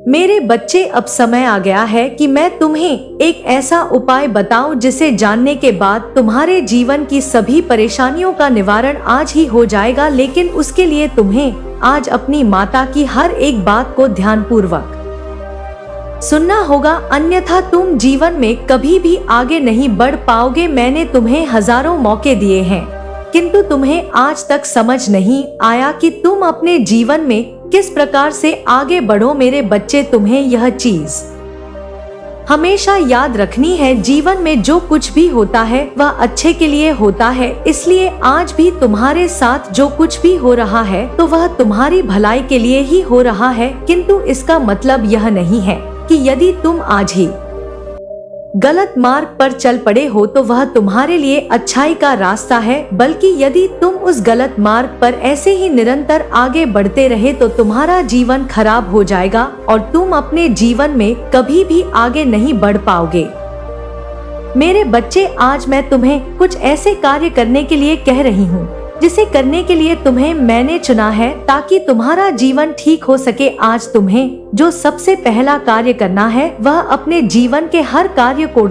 मेरे बच्चे, अब समय आ गया है कि मैं तुम्हें एक ऐसा उपाय बताऊं जिसे जानने के बाद तुम्हारे जीवन की सभी परेशानियों का निवारण आज ही हो जाएगा। लेकिन उसके लिए तुम्हें आज अपनी माता की हर एक बात को ध्यानपूर्वक सुनना होगा, अन्यथा तुम जीवन में कभी भी आगे नहीं बढ़ पाओगे। मैंने तुम्हें हजारों मौके दिए हैं, किंतु तुम्हें आज तक समझ नहीं आया कि तुम अपने जीवन में किस प्रकार से आगे बढ़ो। मेरे बच्चे, तुम्हें यह चीज हमेशा याद रखनी है, जीवन में जो कुछ भी होता है वह अच्छे के लिए होता है। इसलिए आज भी तुम्हारे साथ जो कुछ भी हो रहा है तो वह तुम्हारी भलाई के लिए ही हो रहा है। किंतु इसका मतलब यह नहीं है कि यदि तुम आज ही गलत मार्ग पर चल पड़े हो तो वह तुम्हारे लिए अच्छाई का रास्ता है, बल्कि यदि तुम उस गलत मार्ग पर ऐसे ही निरंतर आगे बढ़ते रहे तो तुम्हारा जीवन खराब हो जाएगा और तुम अपने जीवन में कभी भी आगे नहीं बढ़ पाओगे। मेरे बच्चे, आज मैं तुम्हें कुछ ऐसे कार्य करने के लिए कह रही हूँ जिसे करने के लिए तुम्हें मैंने चुना है ताकि तुम्हारा जीवन ठीक हो सके। आज तुम्हें जो सबसे पहला कार्य करना है वह अपने जीवन के हर कार्य को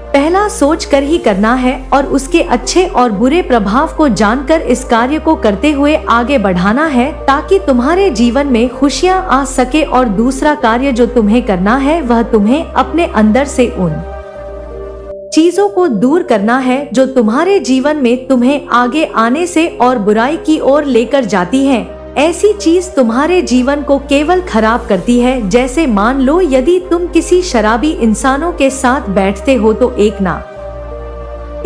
पहला सोच कर ही करना है और उसके अच्छे और बुरे प्रभाव को जानकर इस कार्य को करते हुए आगे बढ़ाना है ताकि तुम्हारे जीवन में खुशियां आ सके। और दूसरा कार्य जो तुम्हें करना है वह तुम्हें अपने अंदर से उन चीजों को दूर करना है जो तुम्हारे जीवन में तुम्हें आगे आने से और बुराई की ओर लेकर जाती हैं। ऐसी चीज तुम्हारे जीवन को केवल खराब करती है। जैसे मान लो यदि तुम किसी शराबी इंसानों के साथ बैठते हो तो एक ना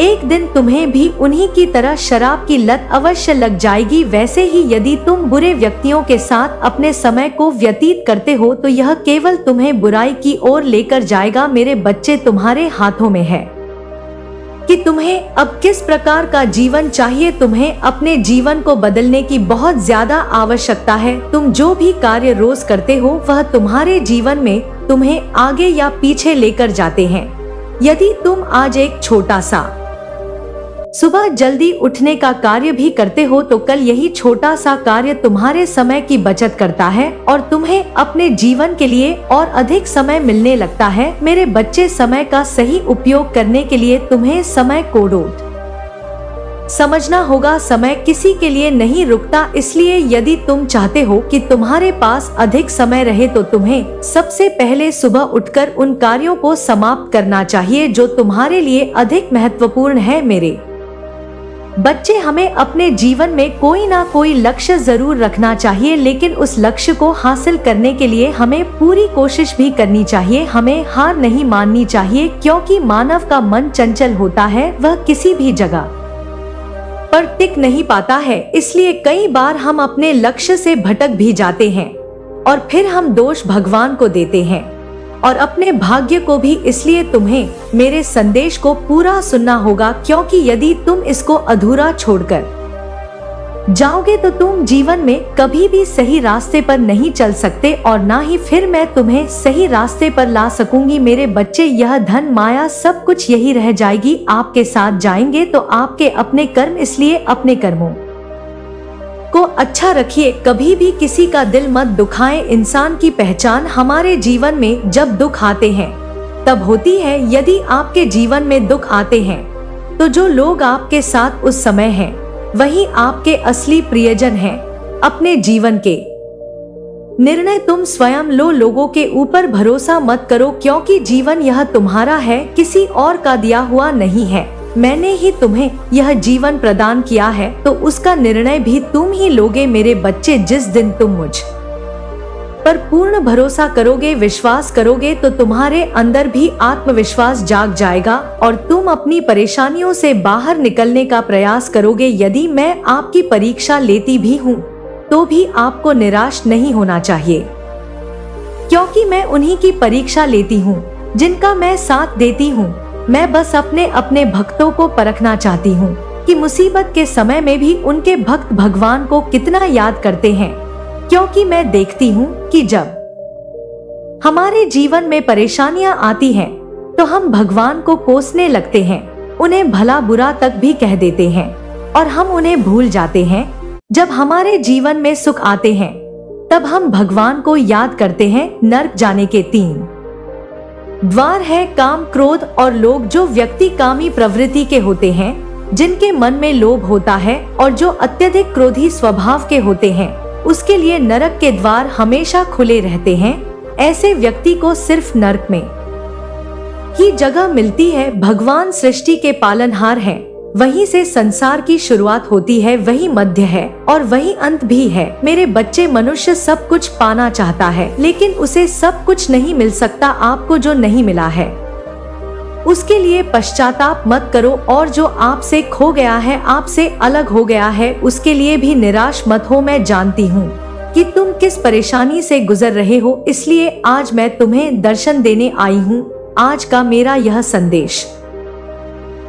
एक दिन तुम्हें भी उन्हीं की तरह शराब की लत अवश्य लग जाएगी। वैसे ही यदि तुम बुरे व्यक्तियों के साथ अपने समय को व्यतीत करते हो तो यह केवल तुम्हें बुराई की ओर लेकर जाएगा। मेरे बच्चे, तुम्हारे हाथों में है कि तुम्हें अब किस प्रकार का जीवन चाहिए। तुम्हें अपने जीवन को बदलने की बहुत ज्यादा आवश्यकता है। तुम जो भी कार्य रोज करते हो वह तुम्हारे जीवन में तुम्हें आगे या पीछे लेकर जाते हैं। यदि तुम आज एक छोटा सा सुबह जल्दी उठने का कार्य भी करते हो तो कल यही छोटा सा कार्य तुम्हारे समय की बचत करता है और तुम्हें अपने जीवन के लिए और अधिक समय मिलने लगता है। मेरे बच्चे, समय का सही उपयोग करने के लिए तुम्हें समय को समझना होगा। समय किसी के लिए नहीं रुकता, इसलिए यदि तुम चाहते हो कि तुम्हारे पास अधिक समय रहे तो तुम्हें सबसे पहले सुबह उठकर उन कार्यों को समाप्त करना चाहिए जो तुम्हारे लिए अधिक महत्वपूर्ण है। मेरे बच्चे, हमें अपने जीवन में कोई ना कोई लक्ष्य जरूर रखना चाहिए, लेकिन उस लक्ष्य को हासिल करने के लिए हमें पूरी कोशिश भी करनी चाहिए। हमें हार नहीं माननी चाहिए, क्योंकि मानव का मन चंचल होता है, वह किसी भी जगह पर टिक नहीं पाता है। इसलिए कई बार हम अपने लक्ष्य से भटक भी जाते हैं और फिर हम दोष भगवान को देते हैं और अपने भाग्य को भी। इसलिए तुम्हें मेरे संदेश को पूरा सुनना होगा, क्योंकि यदि तुम इसको अधूरा छोड़कर जाओगे तो तुम जीवन में कभी भी सही रास्ते पर नहीं चल सकते और ना ही फिर मैं तुम्हें सही रास्ते पर ला सकूंगी। मेरे बच्चे, यह धन माया सब कुछ यही रह जाएगी, आपके साथ जाएंगे तो आपके अपने कर्म। इसलिए अपने कर्मों को अच्छा रखिए, कभी भी किसी का दिल मत दुखाएं। इंसान की पहचान हमारे जीवन में जब दुख आते हैं तब होती है। यदि आपके जीवन में दुख आते हैं तो जो लोग आपके साथ उस समय हैं वही आपके असली प्रियजन हैं। अपने जीवन के निर्णय तुम स्वयं लो, लोगों के ऊपर भरोसा मत करो, क्योंकि जीवन यह तुम्हारा है, किसी और का दिया हुआ नहीं है। मैंने ही तुम्हें यह जीवन प्रदान किया है तो उसका निर्णय भी तुम ही लोगे। मेरे बच्चे, जिस दिन तुम मुझ पर पूर्ण भरोसा करोगे, विश्वास करोगे तो तुम्हारे अंदर भी आत्मविश्वास जाग जाएगा और तुम अपनी परेशानियों से बाहर निकलने का प्रयास करोगे। यदि मैं आपकी परीक्षा लेती भी हूँ तो भी आपको निराश नहीं होना चाहिए, क्योंकि मैं उन्हीं की परीक्षा लेती हूँ जिनका मैं साथ देती हूँ। मैं बस अपने भक्तों को परखना चाहती हूँ कि मुसीबत के समय में भी उनके भक्त भगवान को कितना याद करते हैं, क्योंकि मैं देखती हूँ कि जब हमारे जीवन में परेशानियां आती हैं तो हम भगवान को कोसने लगते हैं, उन्हें भला बुरा तक भी कह देते हैं और हम उन्हें भूल जाते हैं। जब हमारे जीवन में सुख आते हैं तब हम भगवान को याद करते हैं। नर्क जाने के 3 द्वार है, काम, क्रोध और लोभ। जो व्यक्ति कामी प्रवृत्ति के होते हैं, जिनके मन में लोभ होता है और जो अत्यधिक क्रोधी स्वभाव के होते हैं, उसके लिए नरक के द्वार हमेशा खुले रहते हैं। ऐसे व्यक्ति को सिर्फ नरक में ही जगह मिलती है। भगवान सृष्टि के पालनहार हैं, वहीं से संसार की शुरुआत होती है, वही मध्य है और वही अंत भी है। मेरे बच्चे, मनुष्य सब कुछ पाना चाहता है, लेकिन उसे सब कुछ नहीं मिल सकता। आपको जो नहीं मिला है उसके लिए पश्चाताप मत करो, और जो आपसे खो गया है, आपसे अलग हो गया है, उसके लिए भी निराश मत हो। मैं जानती हूँ कि तुम किस परेशानी से गुजर रहे हो, इसलिए आज मैं तुम्हें दर्शन देने आई हूँ। आज का मेरा यह संदेश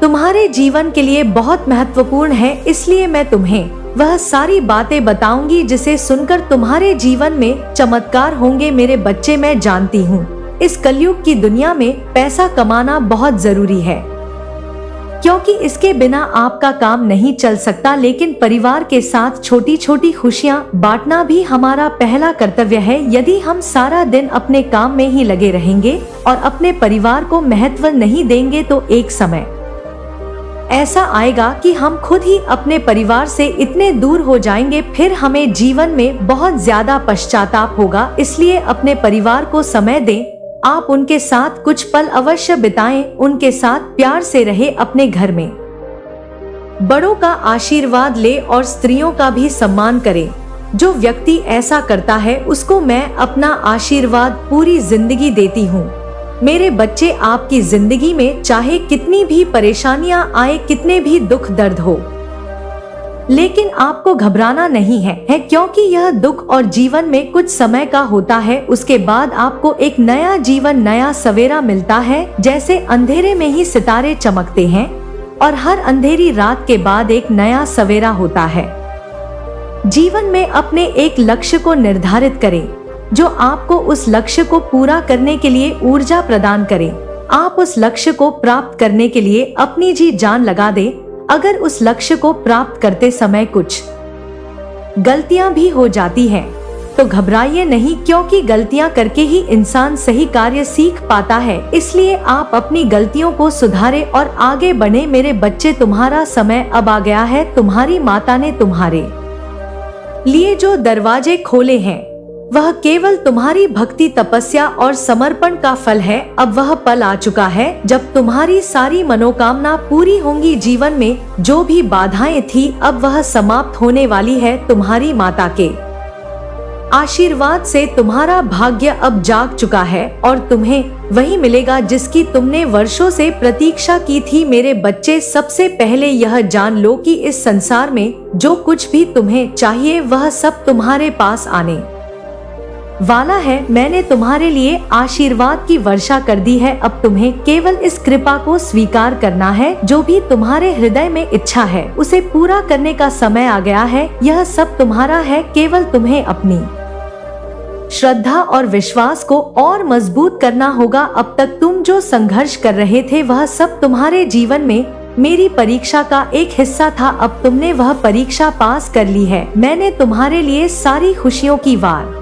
तुम्हारे जीवन के लिए बहुत महत्वपूर्ण है, इसलिए मैं तुम्हें वह सारी बातें बताऊंगी जिसे सुनकर तुम्हारे जीवन में चमत्कार होंगे। मेरे बच्चे, मैं जानती हूँ इस कलयुग की दुनिया में पैसा कमाना बहुत जरूरी है, क्योंकि इसके बिना आपका काम नहीं चल सकता। लेकिन परिवार के साथ छोटी छोटी खुशियाँ बांटना भी हमारा पहला कर्तव्य है। यदि हम सारा दिन अपने काम में ही लगे रहेंगे और अपने परिवार को महत्व नहीं देंगे, तो एक समय ऐसा आएगा कि हम खुद ही अपने परिवार से इतने दूर हो जाएंगे, फिर हमें जीवन में बहुत ज्यादा पश्चाताप होगा। इसलिए अपने परिवार को समय दें, आप उनके साथ कुछ पल अवश्य बिताएं, उनके साथ प्यार से रहे, अपने घर में बड़ों का आशीर्वाद ले और स्त्रियों का भी सम्मान करें। जो व्यक्ति ऐसा करता है उसको मैं अपना आशीर्वाद पूरी जिंदगी देती हूँ। मेरे बच्चे, आपकी जिंदगी में चाहे कितनी भी परेशानियां आए, कितने भी दुख दर्द हो, लेकिन आपको घबराना नहीं है, क्योंकि यह दुख और जीवन में कुछ समय का होता है। उसके बाद आपको एक नया जीवन, नया सवेरा मिलता है। जैसे अंधेरे में ही सितारे चमकते हैं और हर अंधेरी रात के बाद एक नया सवेरा होता है। जीवन में अपने एक लक्ष्य को निर्धारित करें जो आपको उस लक्ष्य को पूरा करने के लिए ऊर्जा प्रदान करे। आप उस लक्ष्य को प्राप्त करने के लिए अपनी जी जान लगा दें। अगर उस लक्ष्य को प्राप्त करते समय कुछ गलतियां भी हो जाती हैं, तो घबराइए नहीं, क्योंकि गलतियां करके ही इंसान सही कार्य सीख पाता है। इसलिए आप अपनी गलतियों को सुधारें और आगे बढ़े। मेरे बच्चे, तुम्हारा समय अब आ गया है। तुम्हारी माता ने तुम्हारे लिए जो दरवाजे खोले हैं, वह केवल तुम्हारी भक्ति, तपस्या और समर्पण का फल है। अब वह पल आ चुका है जब तुम्हारी सारी मनोकामना पूरी होंगी। जीवन में जो भी बाधाएं थी, अब वह समाप्त होने वाली है। तुम्हारी माता के आशीर्वाद से तुम्हारा भाग्य अब जाग चुका है और तुम्हें वही मिलेगा जिसकी तुमने वर्षों से प्रतीक्षा की थी। मेरे बच्चे, सबसे पहले यह जान लो कि इस संसार में जो कुछ भी तुम्हें चाहिए, वह सब तुम्हारे पास आने वाला है। मैंने तुम्हारे लिए आशीर्वाद की वर्षा कर दी है। अब तुम्हें केवल इस कृपा को स्वीकार करना है। जो भी तुम्हारे हृदय में इच्छा है, उसे पूरा करने का समय आ गया है। यह सब तुम्हारा है, केवल तुम्हें अपनी श्रद्धा और विश्वास को और मजबूत करना होगा। अब तक तुम जो संघर्ष कर रहे थे, वह सब तुम्हारे जीवन में मेरी परीक्षा का एक हिस्सा था। अब तुमने वह परीक्षा पास कर ली है। मैंने तुम्हारे लिए सारी खुशियों की वार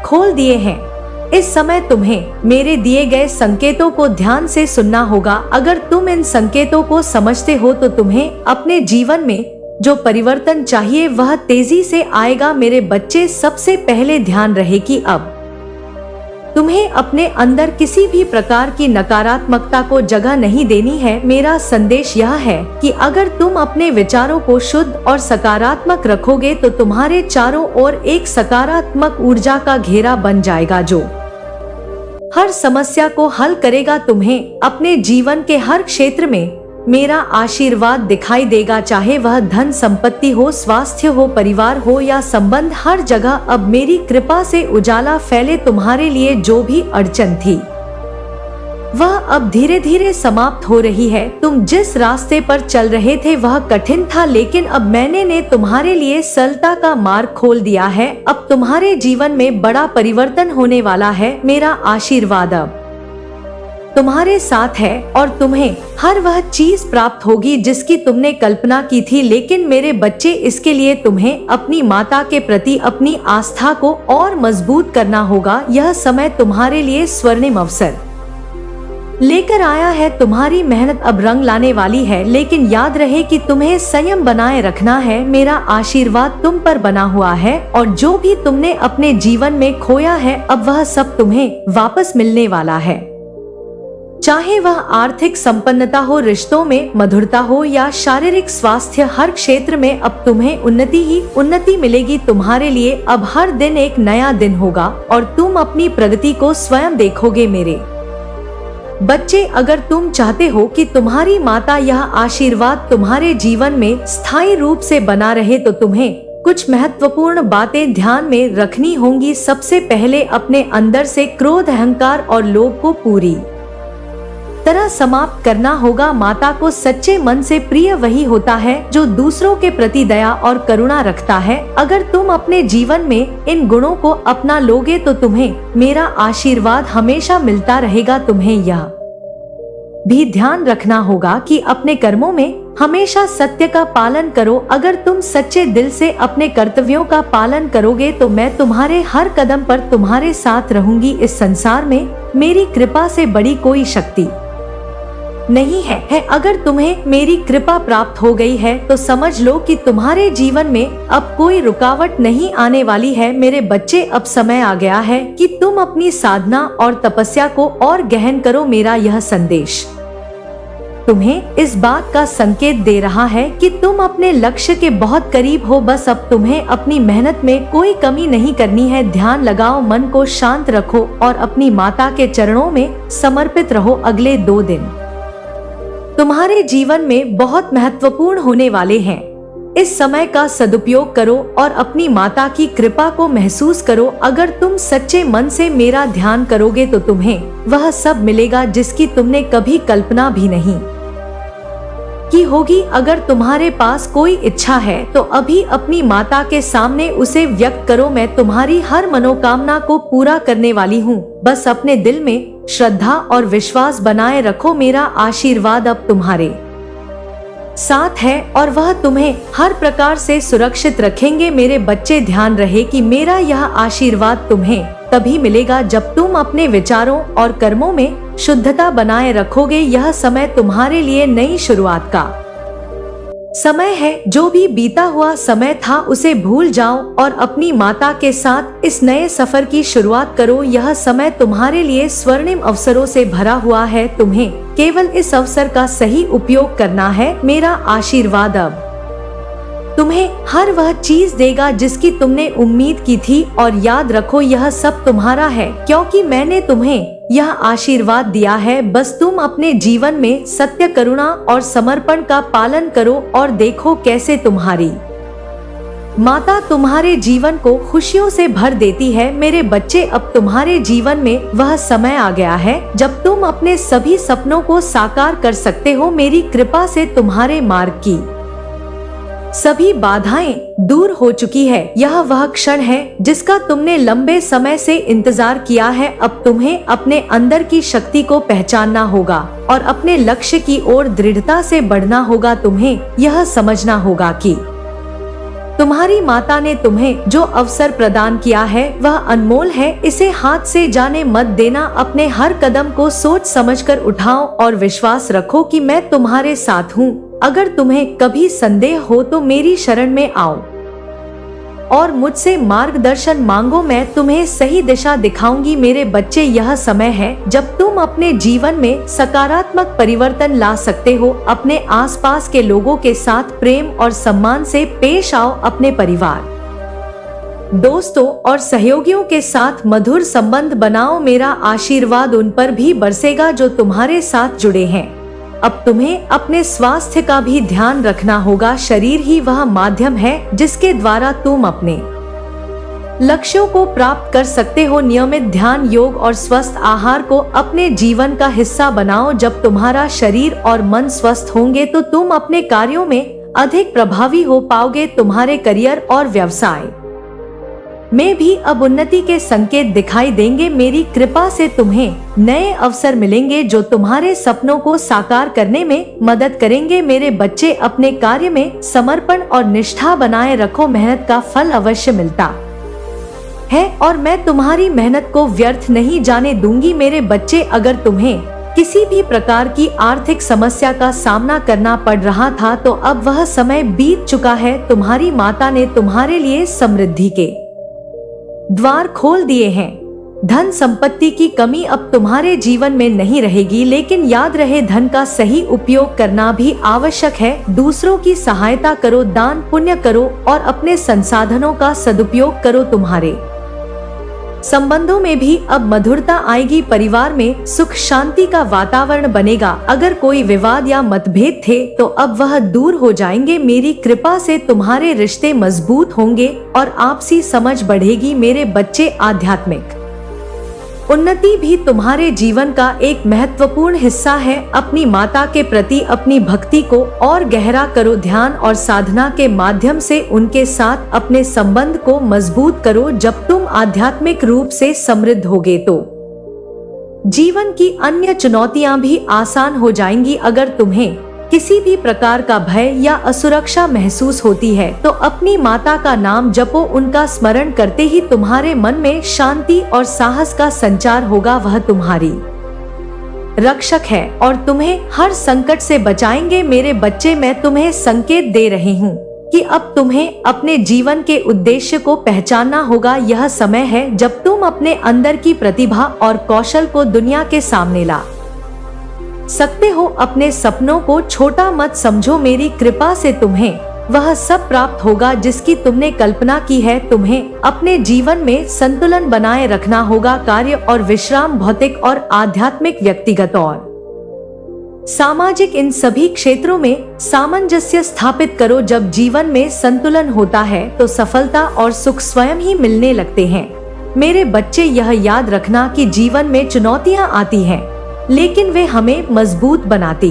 खोल दिए हैं। इस समय तुम्हें मेरे दिए गए संकेतों को ध्यान से सुनना होगा। अगर तुम इन संकेतों को समझते हो, तो तुम्हें अपने जीवन में जो परिवर्तन चाहिए, वह तेजी से आएगा। मेरे बच्चे, सबसे पहले ध्यान रहे कि अब तुम्हें अपने अंदर किसी भी प्रकार की नकारात्मकता को जगह नहीं देनी है। मेरा संदेश यह है कि अगर तुम अपने विचारों को शुद्ध और सकारात्मक रखोगे, तो तुम्हारे चारों ओर एक सकारात्मक ऊर्जा का घेरा बन जाएगा जो हर समस्या को हल करेगा। तुम्हें अपने जीवन के हर क्षेत्र में मेरा आशीर्वाद दिखाई देगा, चाहे वह धन संपत्ति हो, स्वास्थ्य हो, परिवार हो या संबंध। हर जगह अब मेरी कृपा से उजाला फैले। तुम्हारे लिए जो भी अड़चन थी, वह अब धीरे धीरे समाप्त हो रही है। तुम जिस रास्ते पर चल रहे थे, वह कठिन था, लेकिन अब मैंने तुम्हारे लिए सरलता का मार्ग खोल दिया है। अब तुम्हारे जीवन में बड़ा परिवर्तन होने वाला है। मेरा आशीर्वाद अब तुम्हारे साथ है और तुम्हें हर वह चीज प्राप्त होगी जिसकी तुमने कल्पना की थी। लेकिन मेरे बच्चे, इसके लिए तुम्हें अपनी माता के प्रति अपनी आस्था को और मजबूत करना होगा। यह समय तुम्हारे लिए स्वर्णिम अवसर लेकर आया है। तुम्हारी मेहनत अब रंग लाने वाली है, लेकिन याद रहे कि तुम्हें संयम बनाए रखना है। मेरा आशीर्वाद तुम पर बना हुआ है और जो भी तुमने अपने जीवन में खोया है, अब वह सब तुम्हें वापस मिलने वाला है। चाहे वह आर्थिक संपन्नता हो, रिश्तों में मधुरता हो या शारीरिक स्वास्थ्य, हर क्षेत्र में अब तुम्हें उन्नति ही उन्नति मिलेगी। तुम्हारे लिए अब हर दिन एक नया दिन होगा और तुम अपनी प्रगति को स्वयं देखोगे। मेरे बच्चे, अगर तुम चाहते हो कि तुम्हारी माता यह आशीर्वाद तुम्हारे जीवन में स्थायी रूप से बना रहे, तो तुम्हें कुछ महत्वपूर्ण बातें ध्यान में रखनी होंगी। सबसे पहले अपने अंदर से क्रोध, अहंकार और लोभ को पूरी तरह समाप्त करना होगा। माता को सच्चे मन से प्रिय वही होता है जो दूसरों के प्रति दया और करुणा रखता है। अगर तुम अपने जीवन में इन गुणों को अपना लोगे तो तुम्हें मेरा आशीर्वाद हमेशा मिलता रहेगा। तुम्हें यह भी ध्यान रखना होगा कि अपने कर्मों में हमेशा सत्य का पालन करो। अगर तुम सच्चे दिल से अपने कर्तव्यों का पालन करोगे तो मैं तुम्हारे हर कदम पर तुम्हारे साथ रहूंगी। इस संसार में मेरी कृपा से बड़ी कोई शक्ति नहीं है। अगर तुम्हें मेरी कृपा प्राप्त हो गई है तो समझ लो कि तुम्हारे जीवन में अब कोई रुकावट नहीं आने वाली है। मेरे बच्चे, अब समय आ गया है कि तुम अपनी साधना और तपस्या को और गहन करो। मेरा यह संदेश तुम्हें इस बात का संकेत दे रहा है कि तुम अपने लक्ष्य के बहुत करीब हो। बस अब तुम्हें अपनी मेहनत में कोई कमी नहीं करनी है। ध्यान लगाओ, मन को शांत रखो और अपनी माता के चरणों में समर्पित रहो। अगले 2 दिन तुम्हारे जीवन में बहुत महत्वपूर्ण होने वाले हैं। इस समय का सदुपयोग करो और अपनी माता की कृपा को महसूस करो। अगर तुम सच्चे मन से मेरा ध्यान करोगे तो तुम्हें वह सब मिलेगा जिसकी तुमने कभी कल्पना भी नहीं की होगी। अगर तुम्हारे पास कोई इच्छा है तो अभी अपनी माता के सामने उसे व्यक्त करो। मैं तुम्हारी हर मनोकामना को पूरा करने वाली हूँ। बस अपने दिल में श्रद्धा और विश्वास बनाए रखो। मेरा आशीर्वाद अब तुम्हारे साथ है और वह तुम्हें हर प्रकार से सुरक्षित रखेंगे। मेरे बच्चे, ध्यान रहे कि मेरा यह आशीर्वाद तुम्हें तभी मिलेगा जब तुम अपने विचारों और कर्मों में शुद्धता बनाए रखोगे। यह समय तुम्हारे लिए नई शुरुआत का समय है। जो भी बीता हुआ समय था उसे भूल जाओ और अपनी माता के साथ इस नए सफर की शुरुआत करो। यह समय तुम्हारे लिए स्वर्णिम अवसरों से भरा हुआ है। तुम्हें केवल इस अवसर का सही उपयोग करना है। मेरा आशीर्वाद अब तुम्हें हर वह चीज देगा जिसकी तुमने उम्मीद की थी। और याद रखो, यह सब तुम्हारा है क्योंकि मैंने तुम्हें यह आशीर्वाद दिया है। बस तुम अपने जीवन में सत्य, करुणा और समर्पण का पालन करो और देखो कैसे तुम्हारी माता तुम्हारे जीवन को खुशियों से भर देती है। मेरे बच्चे, अब तुम्हारे जीवन में वह समय आ गया है जब तुम अपने सभी सपनों को साकार कर सकते हो। मेरी कृपा से तुम्हारे मार्ग की सभी बाधाएं दूर हो चुकी है। यह वह क्षण है जिसका तुमने लंबे समय से इंतजार किया है। अब तुम्हें अपने अंदर की शक्ति को पहचानना होगा और अपने लक्ष्य की ओर दृढ़ता से बढ़ना होगा। तुम्हें यह समझना होगा कि तुम्हारी माता ने तुम्हें जो अवसर प्रदान किया है वह अनमोल है। इसे हाथ से जाने मत देना। अपने हर कदम को सोच समझकर उठाओ और विश्वास रखो कि मैं तुम्हारे साथ हूँ। अगर तुम्हें कभी संदेह हो तो मेरी शरण में आओ और मुझसे मार्गदर्शन मांगो। मैं तुम्हें सही दिशा दिखाऊंगी। मेरे बच्चे, यह समय है जब तुम अपने जीवन में सकारात्मक परिवर्तन ला सकते हो। अपने आसपास के लोगों के साथ प्रेम और सम्मान से पेश आओ। अपने परिवार, दोस्तों और सहयोगियों के साथ मधुर संबंध बनाओ। मेरा आशीर्वाद उन पर भी बरसेगा जो तुम्हारे साथ जुड़े हैं। अब तुम्हें अपने स्वास्थ्य का भी ध्यान रखना होगा। शरीर ही वह माध्यम है जिसके द्वारा तुम अपने लक्ष्यों को प्राप्त कर सकते हो। नियमित ध्यान, योग और स्वस्थ आहार को अपने जीवन का हिस्सा बनाओ। जब तुम्हारा शरीर और मन स्वस्थ होंगे तो तुम अपने कार्यों में अधिक प्रभावी हो पाओगे। तुम्हारे करियर और व्यवसाय में भी अब उन्नति के संकेत दिखाई देंगे। मेरी कृपा से तुम्हें नए अवसर मिलेंगे जो तुम्हारे सपनों को साकार करने में मदद करेंगे। मेरे बच्चे, अपने कार्य में समर्पण और निष्ठा बनाए रखो, मेहनत का फल अवश्य मिलता है और मैं तुम्हारी मेहनत को व्यर्थ नहीं जाने दूंगी। मेरे बच्चे, अगर तुम्हें किसी भी प्रकार की आर्थिक समस्या का सामना करना पड़ रहा था तो अब वह समय बीत चुका है। तुम्हारी माता ने तुम्हारे लिए समृद्धि के द्वार खोल दिए हैं। धन संपत्ति की कमी अब तुम्हारे जीवन में नहीं रहेगी, लेकिन याद रहे धन का सही उपयोग करना भी आवश्यक है। दूसरों की सहायता करो, दान पुण्य करो और अपने संसाधनों का सदुपयोग करो। तुम्हारे संबंधों में भी अब मधुरता आएगी। परिवार में सुख शांति का वातावरण बनेगा। अगर कोई विवाद या मतभेद थे तो अब वह दूर हो जाएंगे। मेरी कृपा से तुम्हारे रिश्ते मजबूत होंगे और आपसी समझ बढ़ेगी। मेरे बच्चे, आध्यात्मिक उन्नति भी तुम्हारे जीवन का एक महत्वपूर्ण हिस्सा है। अपनी माता के प्रति अपनी भक्ति को और गहरा करो। ध्यान और साधना के माध्यम से उनके साथ अपने संबंध को मजबूत करो। जब तुम आध्यात्मिक रूप से समृद्ध होगे तो जीवन की अन्य चुनौतियां भी आसान हो जाएंगी। अगर तुम्हें किसी भी प्रकार का भय या असुरक्षा महसूस होती है तो अपनी माता का नाम जपो। उनका स्मरण करते ही तुम्हारे मन में शांति और साहस का संचार होगा। वह तुम्हारी रक्षक है और तुम्हें हर संकट से बचाएंगे। मेरे बच्चे, मैं तुम्हें संकेत दे रही हूँ कि अब तुम्हें अपने जीवन के उद्देश्य को पहचानना होगा। यह समय है जब तुम अपने अंदर की प्रतिभा और कौशल को दुनिया के सामने ला सकते हो। अपने सपनों को छोटा मत समझो। मेरी कृपा से तुम्हें वह सब प्राप्त होगा जिसकी तुमने कल्पना की है। तुम्हें अपने जीवन में संतुलन बनाए रखना होगा। कार्य और विश्राम, भौतिक और आध्यात्मिक, व्यक्तिगत और सामाजिक, इन सभी क्षेत्रों में सामंजस्य स्थापित करो। जब जीवन में संतुलन होता है तो सफलता और सुख स्वयं ही मिलने लगते हैं। मेरे बच्चे, यह याद रखना कि जीवन में चुनौतियां आती हैं, लेकिन वे हमें मजबूत बनाती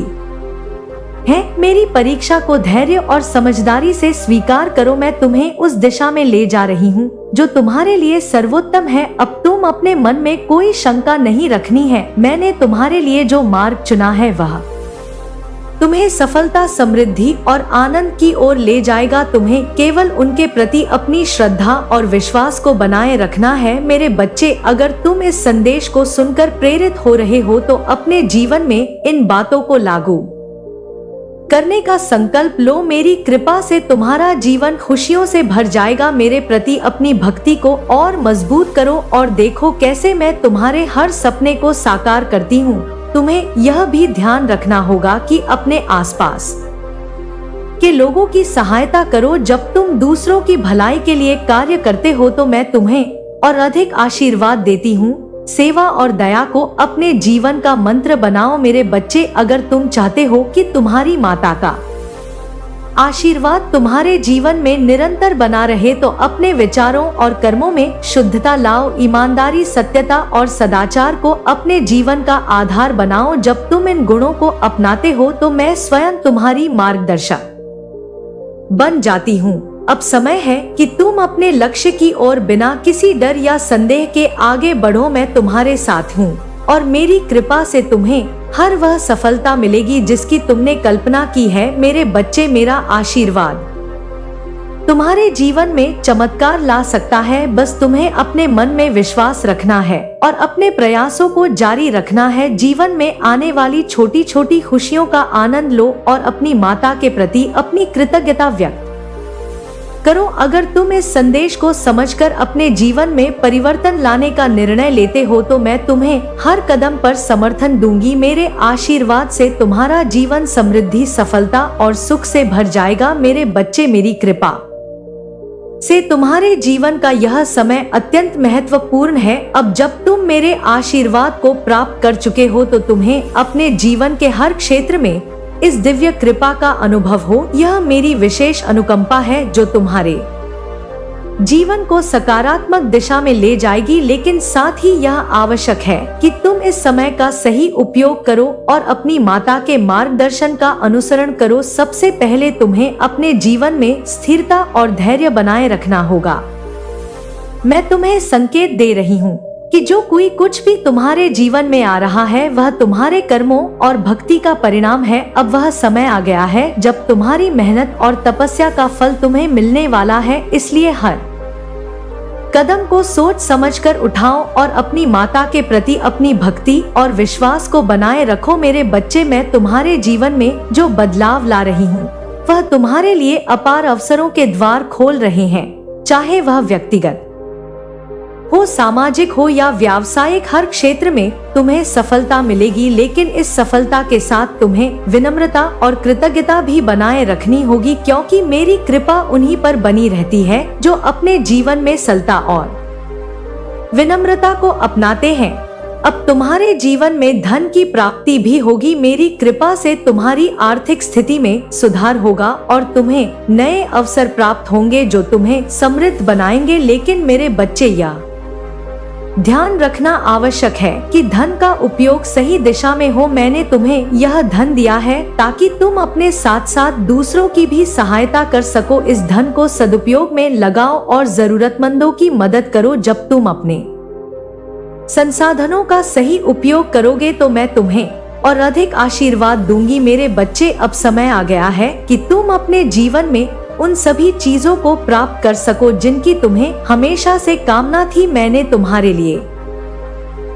हैं। मेरी परीक्षा को धैर्य और समझदारी से स्वीकार करो। मैं तुम्हें उस दिशा में ले जा रही हूँ जो तुम्हारे लिए सर्वोत्तम है। अब तुम अपने मन में कोई शंका नहीं रखनी है। मैंने तुम्हारे लिए जो मार्ग चुना है वह तुम्हें सफलता, समृद्धि और आनंद की ओर ले जाएगा। तुम्हें केवल उनके प्रति अपनी श्रद्धा और विश्वास को बनाए रखना है। मेरे बच्चे, अगर तुम इस संदेश को सुनकर प्रेरित हो रहे हो तो अपने जीवन में इन बातों को लागू करने का संकल्प लो। मेरी कृपा से तुम्हारा जीवन खुशियों से भर जाएगा। मेरे प्रति अपनी भक्ति को और मजबूत करो और देखो कैसे मैं तुम्हारे हर सपने को साकार करती हूँ। तुम्हें यह भी ध्यान रखना होगा कि अपने आसपास के लोगों की सहायता करो। जब तुम दूसरों की भलाई के लिए कार्य करते हो तो मैं तुम्हें और अधिक आशीर्वाद देती हूँ। सेवा और दया को अपने जीवन का मंत्र बनाओ। मेरे बच्चे, अगर तुम चाहते हो कि तुम्हारी माता का आशीर्वाद तुम्हारे जीवन में निरंतर बना रहे तो अपने विचारों और कर्मों में शुद्धता लाओ। ईमानदारी, सत्यता और सदाचार को अपने जीवन का आधार बनाओ। जब तुम इन गुणों को अपनाते हो तो मैं स्वयं तुम्हारी मार्गदर्शक बन जाती हूँ। अब समय है कि तुम अपने लक्ष्य की ओर बिना किसी डर या संदेह के आगे बढ़ो। मैं तुम्हारे साथ हूँ और मेरी कृपा से तुम्हें हर वह सफलता मिलेगी जिसकी तुमने कल्पना की है। मेरे बच्चे, मेरा आशीर्वाद तुम्हारे जीवन में चमत्कार ला सकता है। बस तुम्हें अपने मन में विश्वास रखना है और अपने प्रयासों को जारी रखना है। जीवन में आने वाली छोटी छोटी खुशियों का आनंद लो और अपनी माता के प्रति अपनी कृतज्ञता व्यक्त करो। अगर तुम इस संदेश को समझकर अपने जीवन में परिवर्तन लाने का निर्णय लेते हो तो मैं तुम्हें हर कदम पर समर्थन दूंगी। मेरे आशीर्वाद से तुम्हारा जीवन समृद्धि, सफलता और सुख से भर जाएगा। मेरे बच्चे, मेरी कृपा से तुम्हारे जीवन का यह समय अत्यंत महत्वपूर्ण है। अब जब तुम मेरे आशीर्वाद को प्राप्त कर चुके हो तो तुम्हें अपने जीवन के हर क्षेत्र में इस दिव्य कृपा का अनुभव हो। यह मेरी विशेष अनुकंपा है जो तुम्हारे जीवन को सकारात्मक दिशा में ले जाएगी, लेकिन साथ ही यह आवश्यक है कि तुम इस समय का सही उपयोग करो और अपनी माता के मार्गदर्शन का अनुसरण करो। सबसे पहले तुम्हें अपने जीवन में स्थिरता और धैर्य बनाए रखना होगा। मैं तुम्हें संकेत दे रही हूँ कि जो कोई कुछ भी तुम्हारे जीवन में आ रहा है वह तुम्हारे कर्मों और भक्ति का परिणाम है। अब वह समय आ गया है जब तुम्हारी मेहनत और तपस्या का फल तुम्हें मिलने वाला है, इसलिए हर कदम को सोच समझकर उठाओ और अपनी माता के प्रति अपनी भक्ति और विश्वास को बनाए रखो। मेरे बच्चे, मैं तुम्हारे जीवन में जो बदलाव ला रही हूँ वह तुम्हारे लिए अपार अवसरों के द्वार खोल रहे हैं, चाहे वह व्यक्तिगत हो, सामाजिक हो या व्यावसायिक। हर क्षेत्र में तुम्हें सफलता मिलेगी, लेकिन इस सफलता के साथ तुम्हें विनम्रता और कृतज्ञता भी बनाए रखनी होगी, क्योंकि मेरी कृपा उन्हीं पर बनी रहती है जो अपने जीवन में सरलता और विनम्रता को अपनाते हैं। अब तुम्हारे जीवन में धन की प्राप्ति भी होगी। मेरी कृपा से तुम्हारी आर्थिक स्थिति में सुधार होगा और तुम्हें नए अवसर प्राप्त होंगे जो तुम्हें समृद्ध बनाएंगे। लेकिन मेरे बच्चे, यह ध्यान रखना आवश्यक है कि धन का उपयोग सही दिशा में हो। मैंने तुम्हें यह धन दिया है ताकि तुम अपने साथ साथ दूसरों की भी सहायता कर सको। इस धन को सदुपयोग में लगाओ और जरूरतमंदों की मदद करो। जब तुम अपने संसाधनों का सही उपयोग करोगे तो मैं तुम्हें और अधिक आशीर्वाद दूंगी। मेरे बच्चे, अब समय आ गया है कि तुम अपने जीवन में उन सभी चीजों को प्राप्त कर सको जिनकी तुम्हें हमेशा से कामना थी। मैंने तुम्हारे लिए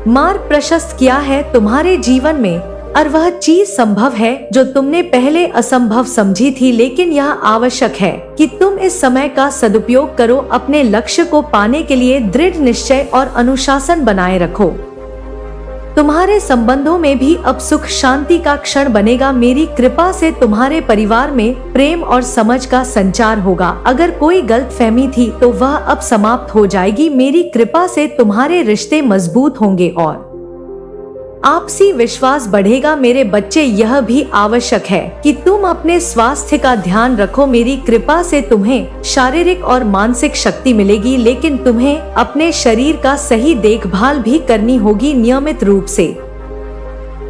मार्ग प्रशस्त किया है तुम्हारे जीवन में, और वह चीज संभव है जो तुमने पहले असंभव समझी थी। लेकिन यह आवश्यक है कि तुम इस समय का सदुपयोग करो। अपने लक्ष्य को पाने के लिए दृढ़ निश्चय और अनुशासन बनाए रखो। तुम्हारे संबंधों में भी अब सुख शांति का क्षण बनेगा। मेरी कृपा से तुम्हारे परिवार में प्रेम और समझ का संचार होगा। अगर कोई गलतफहमी थी तो वह अब समाप्त हो जाएगी। मेरी कृपा से तुम्हारे रिश्ते मजबूत होंगे और आपसी विश्वास बढ़ेगा। मेरे बच्चे, यह भी आवश्यक है कि तुम अपने स्वास्थ्य का ध्यान रखो। मेरी कृपा से तुम्हें शारीरिक और मानसिक शक्ति मिलेगी, लेकिन तुम्हें अपने शरीर का सही देखभाल भी करनी होगी। नियमित रूप से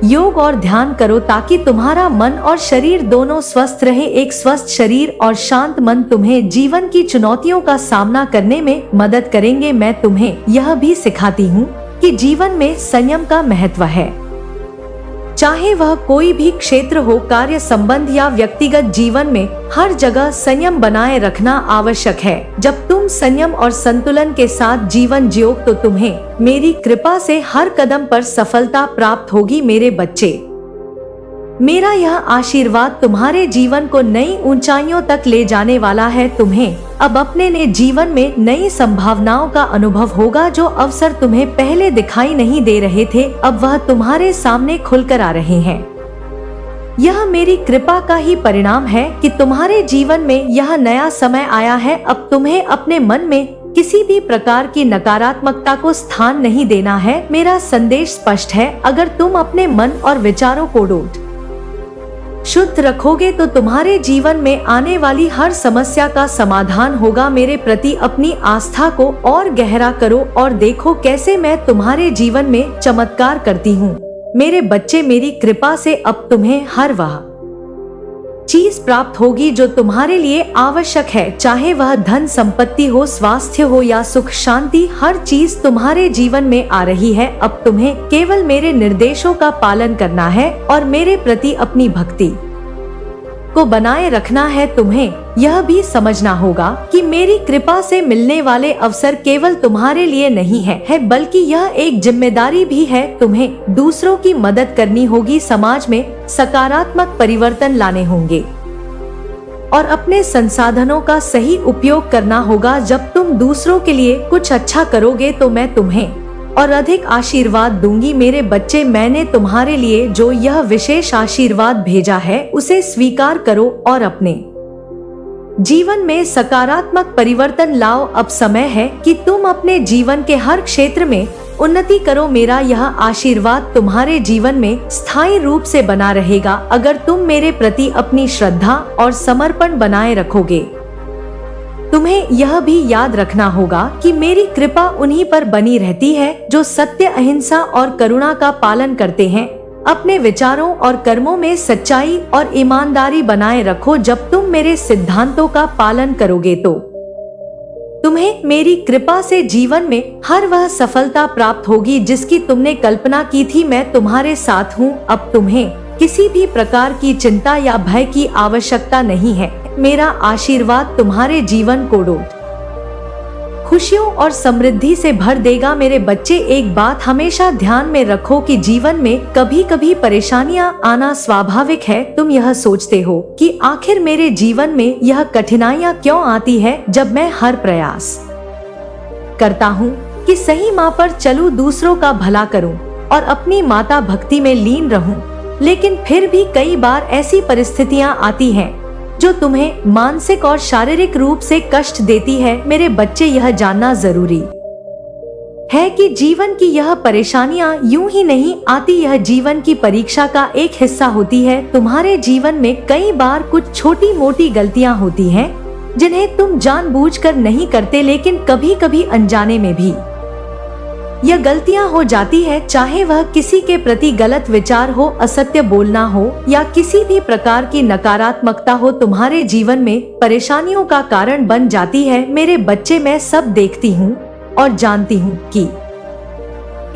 योग और ध्यान करो ताकि तुम्हारा मन और शरीर दोनों स्वस्थ रहे। एक स्वस्थ शरीर और शांत मन तुम्हें जीवन की चुनौतियों का सामना करने में मदद करेंगे। मैं तुम्हें यह भी सिखाती हूँ कि जीवन में संयम का महत्व है, चाहे वह कोई भी क्षेत्र हो, कार्य संबंध या व्यक्तिगत जीवन में। हर जगह संयम बनाए रखना आवश्यक है। जब तुम संयम और संतुलन के साथ जीवन जियो तो तुम्हें मेरी कृपा से हर कदम पर सफलता प्राप्त होगी। मेरे बच्चे, मेरा यह आशीर्वाद तुम्हारे जीवन को नई ऊंचाइयों तक ले जाने वाला है। तुम्हें अब अपने ने जीवन में नई संभावनाओं का अनुभव होगा। जो अवसर तुम्हें पहले दिखाई नहीं दे रहे थे, अब वह तुम्हारे सामने खुलकर आ रहे हैं। यह मेरी कृपा का ही परिणाम है कि तुम्हारे जीवन में यह नया समय आया है। अब तुम्हें अपने मन में किसी भी प्रकार की नकारात्मकता को स्थान नहीं देना है। मेरा संदेश स्पष्ट है, अगर तुम अपने मन और विचारों को शुद्ध रखोगे तो तुम्हारे जीवन में आने वाली हर समस्या का समाधान होगा। मेरे प्रति अपनी आस्था को और गहरा करो और देखो कैसे मैं तुम्हारे जीवन में चमत्कार करती हूँ। मेरे बच्चे, मेरी कृपा से अब तुम्हें हर वह चीज प्राप्त होगी जो तुम्हारे लिए आवश्यक है, चाहे वह धन संपत्ति हो, स्वास्थ्य हो या सुख शांति। हर चीज तुम्हारे जीवन में आ रही है। अब तुम्हें केवल मेरे निर्देशों का पालन करना है और मेरे प्रति अपनी भक्ति को बनाए रखना है। तुम्हें यह भी समझना होगा कि मेरी कृपा से मिलने वाले अवसर केवल तुम्हारे लिए नहीं है, बल्कि यह एक जिम्मेदारी भी है। तुम्हें दूसरों की मदद करनी होगी, समाज में सकारात्मक परिवर्तन लाने होंगे और अपने संसाधनों का सही उपयोग करना होगा। जब तुम दूसरों के लिए कुछ अच्छा करोगे तो मैं तुम्हें और अधिक आशीर्वाद दूंगी। मेरे बच्चे, मैंने तुम्हारे लिए जो यह विशेष आशीर्वाद भेजा है उसे स्वीकार करो और अपने जीवन में सकारात्मक परिवर्तन लाओ। अब समय है कि तुम अपने जीवन के हर क्षेत्र में उन्नति करो। मेरा यह आशीर्वाद तुम्हारे जीवन में स्थायी रूप से बना रहेगा अगर तुम मेरे प्रति अपनी श्रद्धा और समर्पण बनाए रखोगे। तुम्हें यह भी याद रखना होगा कि मेरी कृपा उन्हीं पर बनी रहती है जो सत्य, अहिंसा और करुणा का पालन करते हैं। अपने विचारों और कर्मों में सच्चाई और ईमानदारी बनाए रखो। जब तुम मेरे सिद्धांतों का पालन करोगे तो तुम्हें मेरी कृपा से जीवन में हर वह सफलता प्राप्त होगी जिसकी तुमने कल्पना की थी। मैं तुम्हारे साथ हूँ। अब तुम्हें किसी भी प्रकार की चिंता या भय की आवश्यकता नहीं है। मेरा आशीर्वाद तुम्हारे जीवन को खुशियों और समृद्धि से भर देगा। मेरे बच्चे, एक बात हमेशा ध्यान में रखो कि जीवन में कभी कभी परेशानियां आना स्वाभाविक है। तुम यह सोचते हो कि आखिर मेरे जीवन में यह कठिनाइयां क्यों आती है, जब मैं हर प्रयास करता हूँ कि सही माँ पर चलूं, दूसरों का भला करूं और अपनी माता भक्ति में लीन रहूं, लेकिन फिर भी कई बार ऐसी परिस्थितियां आती हैं जो तुम्हें मानसिक और शारीरिक रूप से कष्ट देती है। मेरे बच्चे, यह जानना जरूरी है कि जीवन की यह परेशानियां यूं ही नहीं आती, यह जीवन की परीक्षा का एक हिस्सा होती है। तुम्हारे जीवन में कई बार कुछ छोटी मोटी गलतियां होती हैं जिन्हें तुम जानबूझकर नहीं करते, लेकिन कभी कभी अनजाने में भी यह गलतियां हो जाती है। चाहे वह किसी के प्रति गलत विचार हो, असत्य बोलना हो या किसी भी प्रकार की नकारात्मकता हो, तुम्हारे जीवन में परेशानियों का कारण बन जाती है। मेरे बच्चे, मैं सब देखती हूँ और जानती हूँ कि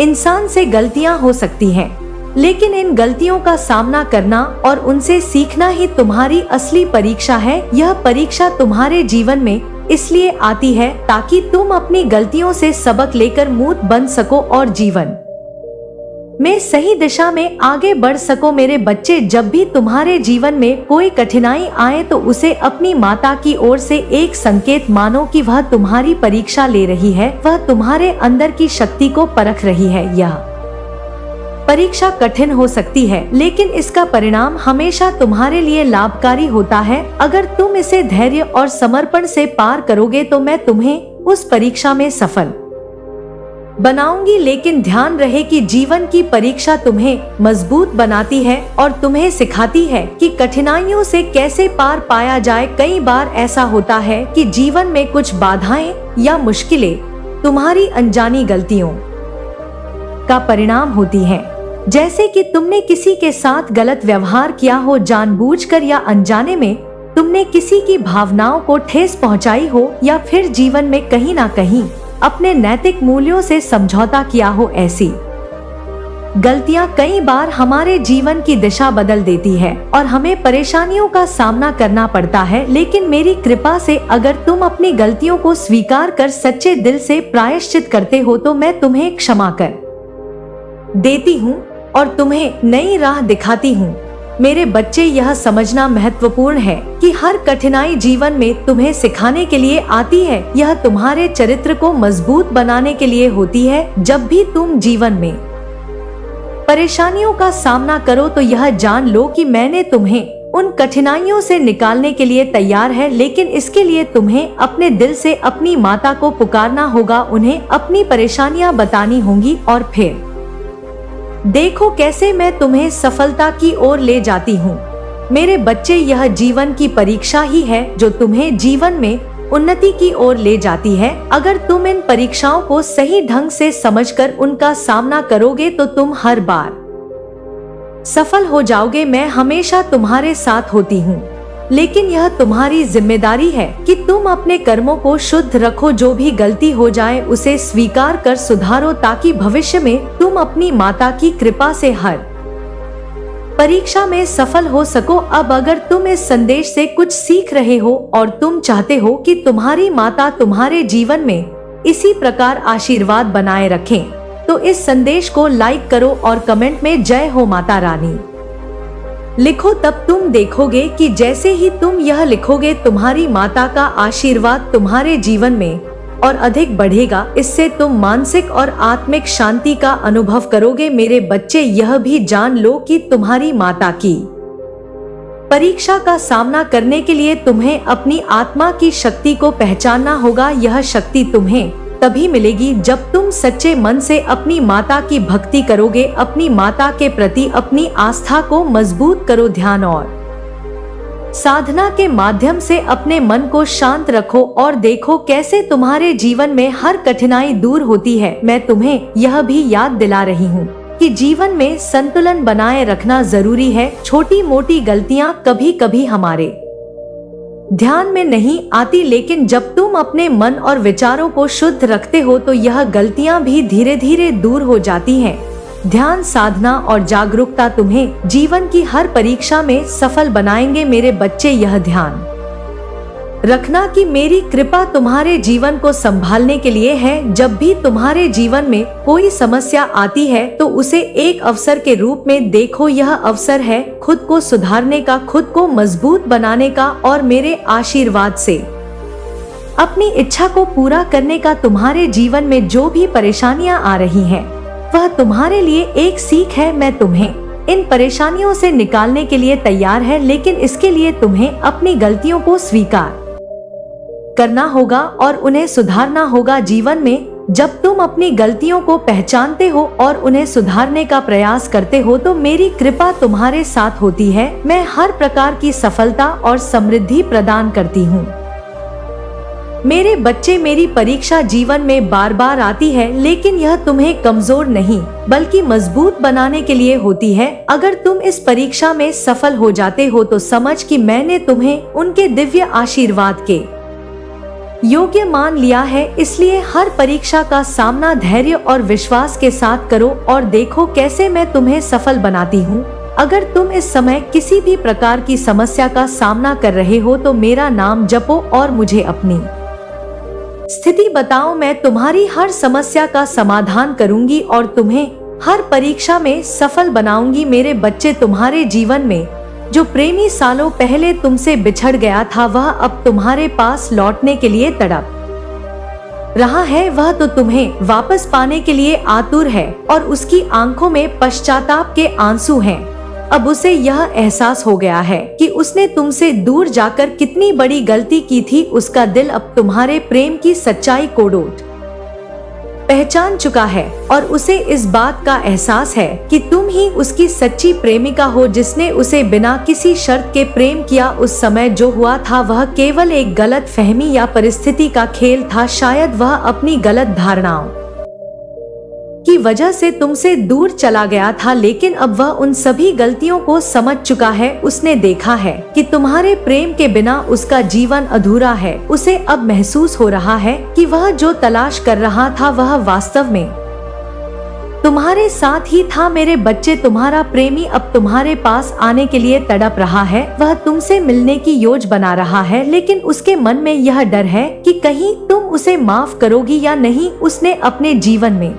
इंसान से गलतियां हो सकती हैं, लेकिन इन गलतियों का सामना करना और उनसे सीखना ही तुम्हारी असली परीक्षा है। यह परीक्षा तुम्हारे जीवन में इसलिए आती है ताकि तुम अपनी गलतियों से सबक लेकर मूर्ख बन सको और जीवन में सही दिशा में आगे बढ़ सको। मेरे बच्चे, जब भी तुम्हारे जीवन में कोई कठिनाई आए तो उसे अपनी माता की ओर से एक संकेत मानो कि वह तुम्हारी परीक्षा ले रही है, वह तुम्हारे अंदर की शक्ति को परख रही है। यह परीक्षा कठिन हो सकती है, लेकिन इसका परिणाम हमेशा तुम्हारे लिए लाभकारी होता है। अगर तुम इसे धैर्य और समर्पण से पार करोगे तो मैं तुम्हें उस परीक्षा में सफल बनाऊंगी। लेकिन ध्यान रहे कि जीवन की परीक्षा तुम्हें मजबूत बनाती है और तुम्हें सिखाती है कि कठिनाइयों से कैसे पार पाया जाए। कई बार ऐसा होता है कि जीवन में कुछ बाधाएं या मुश्किलें तुम्हारी अनजानी गलतियों का परिणाम होती हैं। जैसे कि तुमने किसी के साथ गलत व्यवहार किया हो, जानबूझकर या अनजाने में तुमने किसी की भावनाओं को ठेस पहुंचाई हो, या फिर जीवन में कहीं ना कहीं अपने नैतिक मूल्यों से समझौता किया हो। ऐसी गलतियां कई बार हमारे जीवन की दिशा बदल देती है और हमें परेशानियों का सामना करना पड़ता है। लेकिन मेरी कृपा से अगर तुम अपनी गलतियों को स्वीकार कर सच्चे दिल से प्रायश्चित करते हो तो मैं तुम्हें क्षमा कर देती हूँ और तुम्हें नई राह दिखाती हूँ। मेरे बच्चे, यह समझना महत्वपूर्ण है कि हर कठिनाई जीवन में तुम्हें सिखाने के लिए आती है। यह तुम्हारे चरित्र को मजबूत बनाने के लिए होती है। जब भी तुम जीवन में परेशानियों का सामना करो तो यह जान लो कि मैंने तुम्हें उन कठिनाइयों से निकालने के लिए तैयार है, लेकिन इसके लिए तुम्हें अपने दिल से अपनी माता को पुकारना होगा, उन्हें अपनी परेशानियां बतानी होंगी और फिर देखो कैसे मैं तुम्हें सफलता की ओर ले जाती हूँ। मेरे बच्चे, यह जीवन की परीक्षा ही है जो तुम्हें जीवन में उन्नति की ओर ले जाती है। अगर तुम इन परीक्षाओं को सही ढंग से समझकर उनका सामना करोगे तो तुम हर बार सफल हो जाओगे। मैं हमेशा तुम्हारे साथ होती हूँ, लेकिन यह तुम्हारी जिम्मेदारी है कि तुम अपने कर्मों को शुद्ध रखो। जो भी गलती हो जाए उसे स्वीकार कर सुधारो ताकि भविष्य में तुम अपनी माता की कृपा से हर परीक्षा में सफल हो सको। अब अगर तुम इस संदेश से कुछ सीख रहे हो और तुम चाहते हो कि तुम्हारी माता तुम्हारे जीवन में इसी प्रकार आशीर्वाद बनाए रखें, तो इस संदेश को लाइक करो और कमेंट में जय हो माता रानी लिखो। तब तुम देखोगे कि जैसे ही तुम यह लिखोगे तुम्हारी माता का आशीर्वाद तुम्हारे जीवन में और अधिक बढ़ेगा। इससे तुम मानसिक और आत्मिक शांति का अनुभव करोगे। मेरे बच्चे, यह भी जान लो कि तुम्हारी माता की परीक्षा का सामना करने के लिए तुम्हें अपनी आत्मा की शक्ति को पहचानना होगा। यह शक्ति तुम्हें तभी मिलेगी जब तुम सच्चे मन से अपनी माता की भक्ति करोगे। अपनी माता के प्रति अपनी आस्था को मजबूत करो। ध्यान और साधना के माध्यम से अपने मन को शांत रखो और देखो कैसे तुम्हारे जीवन में हर कठिनाई दूर होती है। मैं तुम्हें यह भी याद दिला रही हूँ कि जीवन में संतुलन बनाए रखना जरूरी है। छोटी मोटी गलतियाँ कभी कभी हमारे ध्यान में नहीं आती, लेकिन जब तुम अपने मन और विचारों को शुद्ध रखते हो तो यह गलतियां भी धीरे धीरे दूर हो जाती हैं। ध्यान साधना और जागरूकता तुम्हें जीवन की हर परीक्षा में सफल बनाएंगे। मेरे बच्चे, यह ध्यान रखना कि मेरी कृपा तुम्हारे जीवन को संभालने के लिए है। जब भी तुम्हारे जीवन में कोई समस्या आती है तो उसे एक अवसर के रूप में देखो। यह अवसर है खुद को सुधारने का, खुद को मजबूत बनाने का और मेरे आशीर्वाद से अपनी इच्छा को पूरा करने का। तुम्हारे जीवन में जो भी परेशानियां आ रही हैं, वह तुम्हारे लिए एक सीख है। मैं तुम्हें इन परेशानियों से निकालने के लिए तैयार है, लेकिन इसके लिए तुम्हें अपनी गलतियों को स्वीकार करना होगा और उन्हें सुधारना होगा। जीवन में जब तुम अपनी गलतियों को पहचानते हो और उन्हें सुधारने का प्रयास करते हो तो मेरी कृपा तुम्हारे साथ होती है। मैं हर प्रकार की सफलता और समृद्धि प्रदान करती हूँ। मेरे बच्चे, मेरी परीक्षा जीवन में बार बार आती है, लेकिन यह तुम्हें कमजोर नहीं बल्कि मजबूत बनाने के लिए होती है। अगर तुम इस परीक्षा में सफल हो जाते हो तो समझ कि मैंने तुम्हें उनके दिव्य आशीर्वाद के योग्य मान लिया है। इसलिए हर परीक्षा का सामना धैर्य और विश्वास के साथ करो और देखो कैसे मैं तुम्हें सफल बनाती हूँ। अगर तुम इस समय किसी भी प्रकार की समस्या का सामना कर रहे हो तो मेरा नाम जपो और मुझे अपनी स्थिति बताओ। मैं तुम्हारी हर समस्या का समाधान करूंगी और तुम्हें हर परीक्षा में सफल बनाऊंगी। मेरे बच्चे, तुम्हारे जीवन में जो प्रेमी सालों पहले तुमसे बिछड़ गया था, वह अब तुम्हारे पास लौटने के लिए तड़प रहा है। वह तो तुम्हें वापस पाने के लिए आतुर है और उसकी आंखों में पश्चाताप के आंसू हैं। अब उसे यह एहसास हो गया है कि उसने तुमसे दूर जाकर कितनी बड़ी गलती की थी। उसका दिल अब तुम्हारे प्रेम की सच्चाई को पहचान चुका है और उसे इस बात का एहसास है कि तुम ही उसकी सच्ची प्रेमिका हो, जिसने उसे बिना किसी शर्त के प्रेम किया। उस समय जो हुआ था वह केवल एक गलत फहमी या परिस्थिति का खेल था। शायद वह अपनी गलत धारणाओं की वजह से तुमसे दूर चला गया था, लेकिन अब वह उन सभी गलतियों को समझ चुका है। उसने देखा है कि तुम्हारे प्रेम के बिना उसका जीवन अधूरा है। उसे अब महसूस हो रहा है कि वह जो तलाश कर रहा था वह वास्तव में तुम्हारे साथ ही था। मेरे बच्चे, तुम्हारा प्रेमी अब तुम्हारे पास आने के लिए तड़प रहा है। वह तुमसे मिलने की योजना बना रहा है, लेकिन उसके मन में यह डर है कि कहीं तुम उसे माफ करोगी या नहीं। उसने अपने जीवन में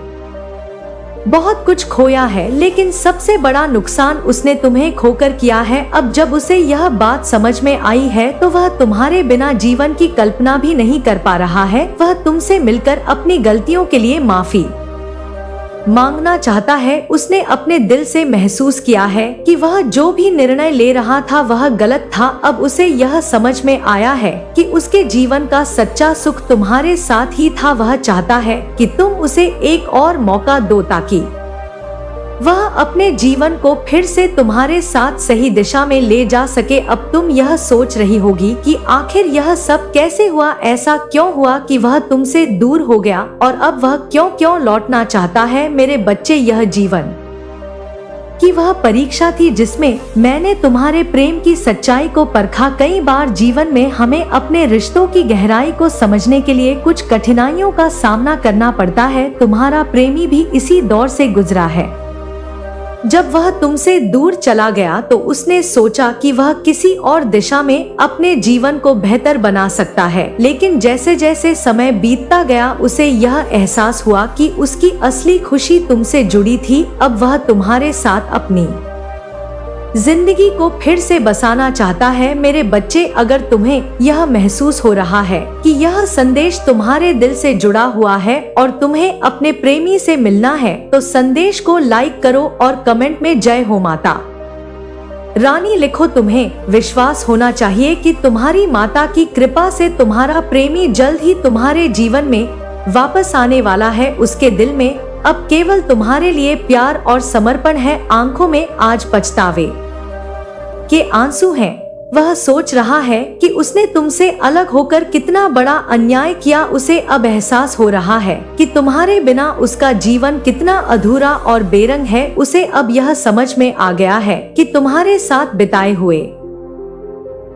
बहुत कुछ खोया है, लेकिन सबसे बड़ा नुकसान उसने तुम्हें खोकर किया है। अब जब उसे यह बात समझ में आई है तो वह तुम्हारे बिना जीवन की कल्पना भी नहीं कर पा रहा है। वह तुमसे मिलकर अपनी गलतियों के लिए माफी मांगना चाहता है। उसने अपने दिल से महसूस किया है कि वह जो भी निर्णय ले रहा था वह गलत था। अब उसे यह समझ में आया है कि उसके जीवन का सच्चा सुख तुम्हारे साथ ही था। वह चाहता है कि तुम उसे एक और मौका दो ताकि वह अपने जीवन को फिर से तुम्हारे साथ सही दिशा में ले जा सके। अब तुम यह सोच रही होगी कि आखिर यह सब कैसे हुआ, ऐसा क्यों हुआ कि वह तुमसे दूर हो गया और अब वह क्यों लौटना चाहता है। मेरे बच्चे, यह जीवन की वह परीक्षा थी जिसमें मैंने तुम्हारे प्रेम की सच्चाई को परखा। कई बार जीवन में हमें अपने रिश्तों की गहराई को समझने के लिए कुछ कठिनाइयों का सामना करना पड़ता है। तुम्हारा प्रेमी भी इसी दौर से गुजरा है। जब वह तुमसे दूर चला गया तो उसने सोचा कि वह किसी और दिशा में अपने जीवन को बेहतर बना सकता है, लेकिन जैसे जैसे समय बीतता गया उसे यह एहसास हुआ कि उसकी असली खुशी तुमसे जुड़ी थी। अब वह तुम्हारे साथ अपनी जिंदगी को फिर से बसाना चाहता है। मेरे बच्चे, अगर तुम्हें यह महसूस हो रहा है कि यह संदेश तुम्हारे दिल से जुड़ा हुआ है और तुम्हें अपने प्रेमी से मिलना है तो संदेश को लाइक करो और कमेंट में जय हो माता रानी लिखो। तुम्हें विश्वास होना चाहिए कि तुम्हारी माता की कृपा से तुम्हारा प्रेमी जल्द ही तुम्हारे जीवन में वापस आने वाला है। उसके दिल में अब केवल तुम्हारे लिए प्यार और समर्पण है। आंखों में आज पछतावे के आंसू हैं। वह सोच रहा है कि उसने तुमसे अलग होकर कितना बड़ा अन्याय किया। उसे अब एहसास हो रहा है कि तुम्हारे बिना उसका जीवन कितना अधूरा और बेरंग है। उसे अब यह समझ में आ गया है कि तुम्हारे साथ बिताए हुए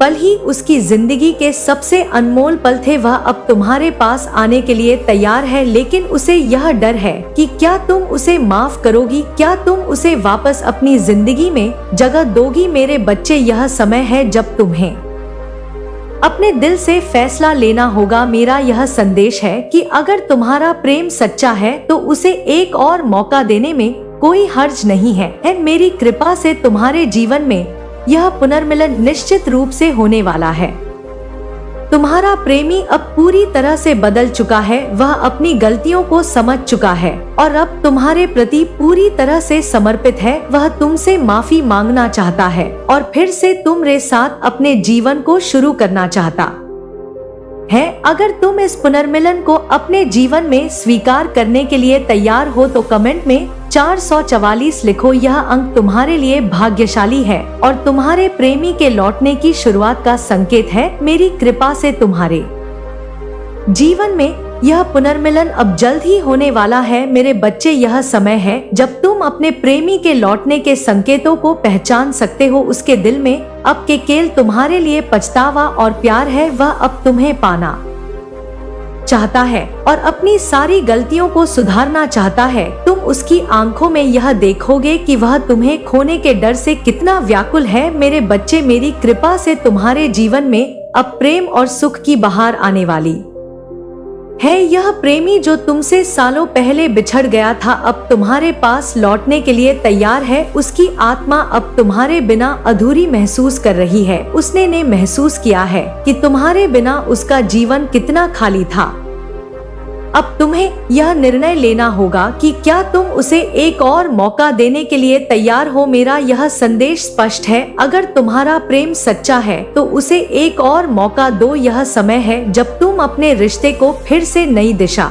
पल ही उसकी जिंदगी के सबसे अनमोल पल थे। वह अब तुम्हारे पास आने के लिए तैयार है, लेकिन उसे यह डर है कि क्या तुम उसे माफ करोगी, क्या तुम उसे वापस अपनी जिंदगी में जगह दोगी। मेरे बच्चे, यह समय है जब तुम्हें अपने दिल से फैसला लेना होगा। मेरा यह संदेश है कि अगर तुम्हारा प्रेम सच्चा है तो उसे एक और मौका देने में कोई हर्ज नहीं है। मेरी कृपा से तुम्हारे जीवन में यह पुनर्मिलन निश्चित रूप से होने वाला है। तुम्हारा प्रेमी अब पूरी तरह से बदल चुका है, वह अपनी गलतियों को समझ चुका है और अब तुम्हारे प्रति पूरी तरह से समर्पित है। वह तुमसे माफी मांगना चाहता है और फिर से तुम्हारे साथ अपने जीवन को शुरू करना चाहता है। अगर तुम इस पुनर्मिलन को अपने जीवन में स्वीकार करने के लिए तैयार हो तो कमेंट में 444 लिखो। यह अंक तुम्हारे लिए भाग्यशाली है और तुम्हारे प्रेमी के लौटने की शुरुआत का संकेत है। मेरी कृपा से तुम्हारे जीवन में यह पुनर्मिलन अब जल्द ही होने वाला है। मेरे बच्चे, यह समय है जब तुम अपने प्रेमी के लौटने के संकेतों को पहचान सकते हो। उसके दिल में अब केवल तुम्हारे लिए पछतावा और प्यार है। वह अब तुम्हें पाना चाहता है और अपनी सारी गलतियों को सुधारना चाहता है। तुम उसकी आंखों में यह देखोगे कि वह तुम्हें खोने के डर से कितना व्याकुल है। मेरे बच्चे, मेरी कृपा से तुम्हारे जीवन में अब प्रेम और सुख की बहार आने वाली है। यह प्रेमी जो तुमसे सालों पहले बिछड़ गया था अब तुम्हारे पास लौटने के लिए तैयार है। उसकी आत्मा अब तुम्हारे बिना अधूरी महसूस कर रही है। उसने ने महसूस किया है कि तुम्हारे बिना उसका जीवन कितना खाली था। अब तुम्हें यह निर्णय लेना होगा कि क्या तुम उसे एक और मौका देने के लिए तैयार हो। मेरा यह संदेश स्पष्ट है, अगर तुम्हारा प्रेम सच्चा है तो उसे एक और मौका दो। यह समय है जब तुम अपने रिश्ते को फिर से नई दिशा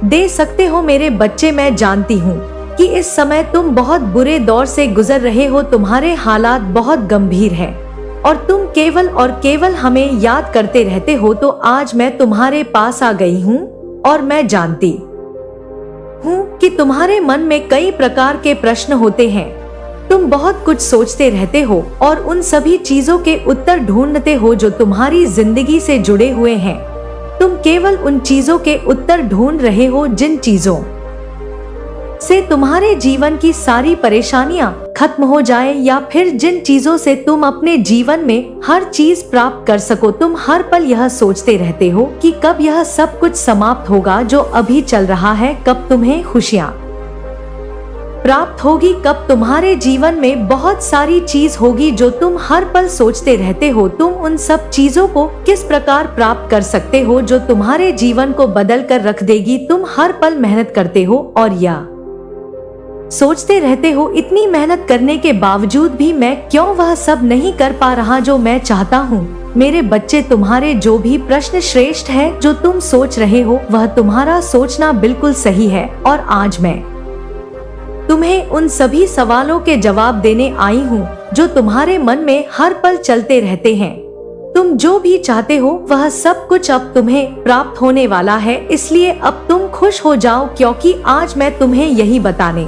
दे सकते हो। मेरे बच्चे, मैं जानती हूँ कि इस समय तुम बहुत बुरे दौर से गुजर रहे हो। तुम्हारे हालात बहुत गंभीर हैं और तुम केवल और केवल हमें याद करते रहते हो। तो आज मैं तुम्हारे पास आ गई हूँ और मैं जानती हूँ कि तुम्हारे मन में कई प्रकार के प्रश्न होते हैं। तुम बहुत कुछ सोचते रहते हो और उन सभी चीजों के उत्तर ढूंढते हो जो तुम्हारी जिंदगी से जुड़े हुए हैं। तुम केवल उन चीजों के उत्तर ढूंढ रहे हो जिन चीजों से तुम्हारे जीवन की सारी परेशानियां खत्म हो जाए, या फिर जिन चीजों से तुम अपने जीवन में हर चीज प्राप्त कर सको। तुम हर पल यह सोचते रहते हो कि कब यह सब कुछ समाप्त होगा जो अभी चल रहा है, कब तुम्हें खुशियां प्राप्त होगी, कब तुम्हारे जीवन में बहुत सारी चीज होगी जो तुम हर पल सोचते रहते हो। तुम उन सब चीजों को किस प्रकार प्राप्त कर सकते हो जो तुम्हारे जीवन को बदल कर रख देगी। तुम हर पल मेहनत करते हो और या सोचते रहते हो, इतनी मेहनत करने के बावजूद भी मैं क्यों वह सब नहीं कर पा रहा जो मैं चाहता हूँ। मेरे बच्चे, तुम्हारे जो भी प्रश्न श्रेष्ठ है जो तुम सोच रहे हो, वह तुम्हारा सोचना बिल्कुल सही है और आज मैं तुम्हें उन सभी सवालों के जवाब देने आई हूँ जो तुम्हारे मन में हर पल चलते रहते हैं। तुम जो भी चाहते हो वह सब कुछ अब तुम्हें प्राप्त होने वाला है। इसलिए अब तुम खुश हो जाओ, क्योंकि आज मैं तुम्हें यही बताने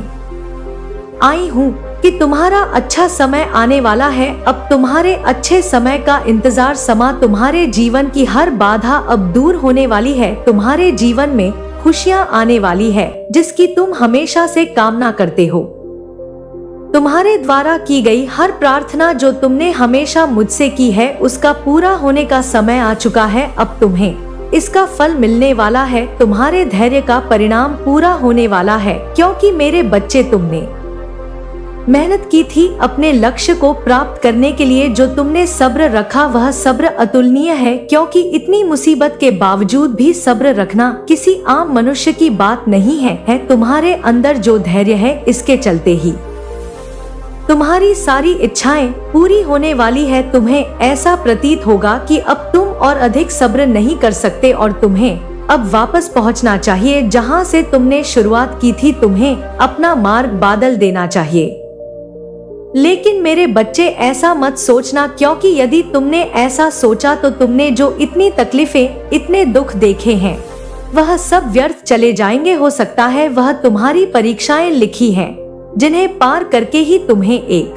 आई हूँ कि तुम्हारा अच्छा समय आने वाला है। अब तुम्हारे अच्छे समय का इंतजार समा। तुम्हारे जीवन की हर बाधा अब दूर होने वाली है। तुम्हारे जीवन में खुशियाँ आने वाली है जिसकी तुम हमेशा से कामना करते हो। तुम्हारे द्वारा की गई हर प्रार्थना जो तुमने हमेशा मुझसे की है, उसका पूरा होने का समय आ चुका है। अब तुम्हें इसका फल मिलने वाला है। तुम्हारे धैर्य का परिणाम पूरा होने वाला है, क्योंकि मेरे बच्चे, तुमने मेहनत की थी अपने लक्ष्य को प्राप्त करने के लिए। जो तुमने सब्र रखा वह सब्र अतुलनीय है, क्योंकि इतनी मुसीबत के बावजूद भी सब्र रखना किसी आम मनुष्य की बात नहीं है। तुम्हारे अंदर जो धैर्य है, इसके चलते ही तुम्हारी सारी इच्छाएं पूरी होने वाली है। तुम्हें ऐसा प्रतीत होगा कि अब तुम और अधिक सब्र नहीं कर सकते और तुम्हें अब वापस पहुंचना चाहिए जहां से तुमने शुरुआत की थी। तुम्हें अपना मार्ग बदल देना चाहिए। लेकिन मेरे बच्चे, ऐसा मत सोचना, क्योंकि यदि तुमने ऐसा सोचा तो तुमने जो इतनी तकलीफें, इतने दुख देखे हैं, वह सब व्यर्थ चले जाएंगे। हो सकता है वह तुम्हारी परीक्षाएं लिखी हैं जिन्हें पार करके ही तुम्हें एक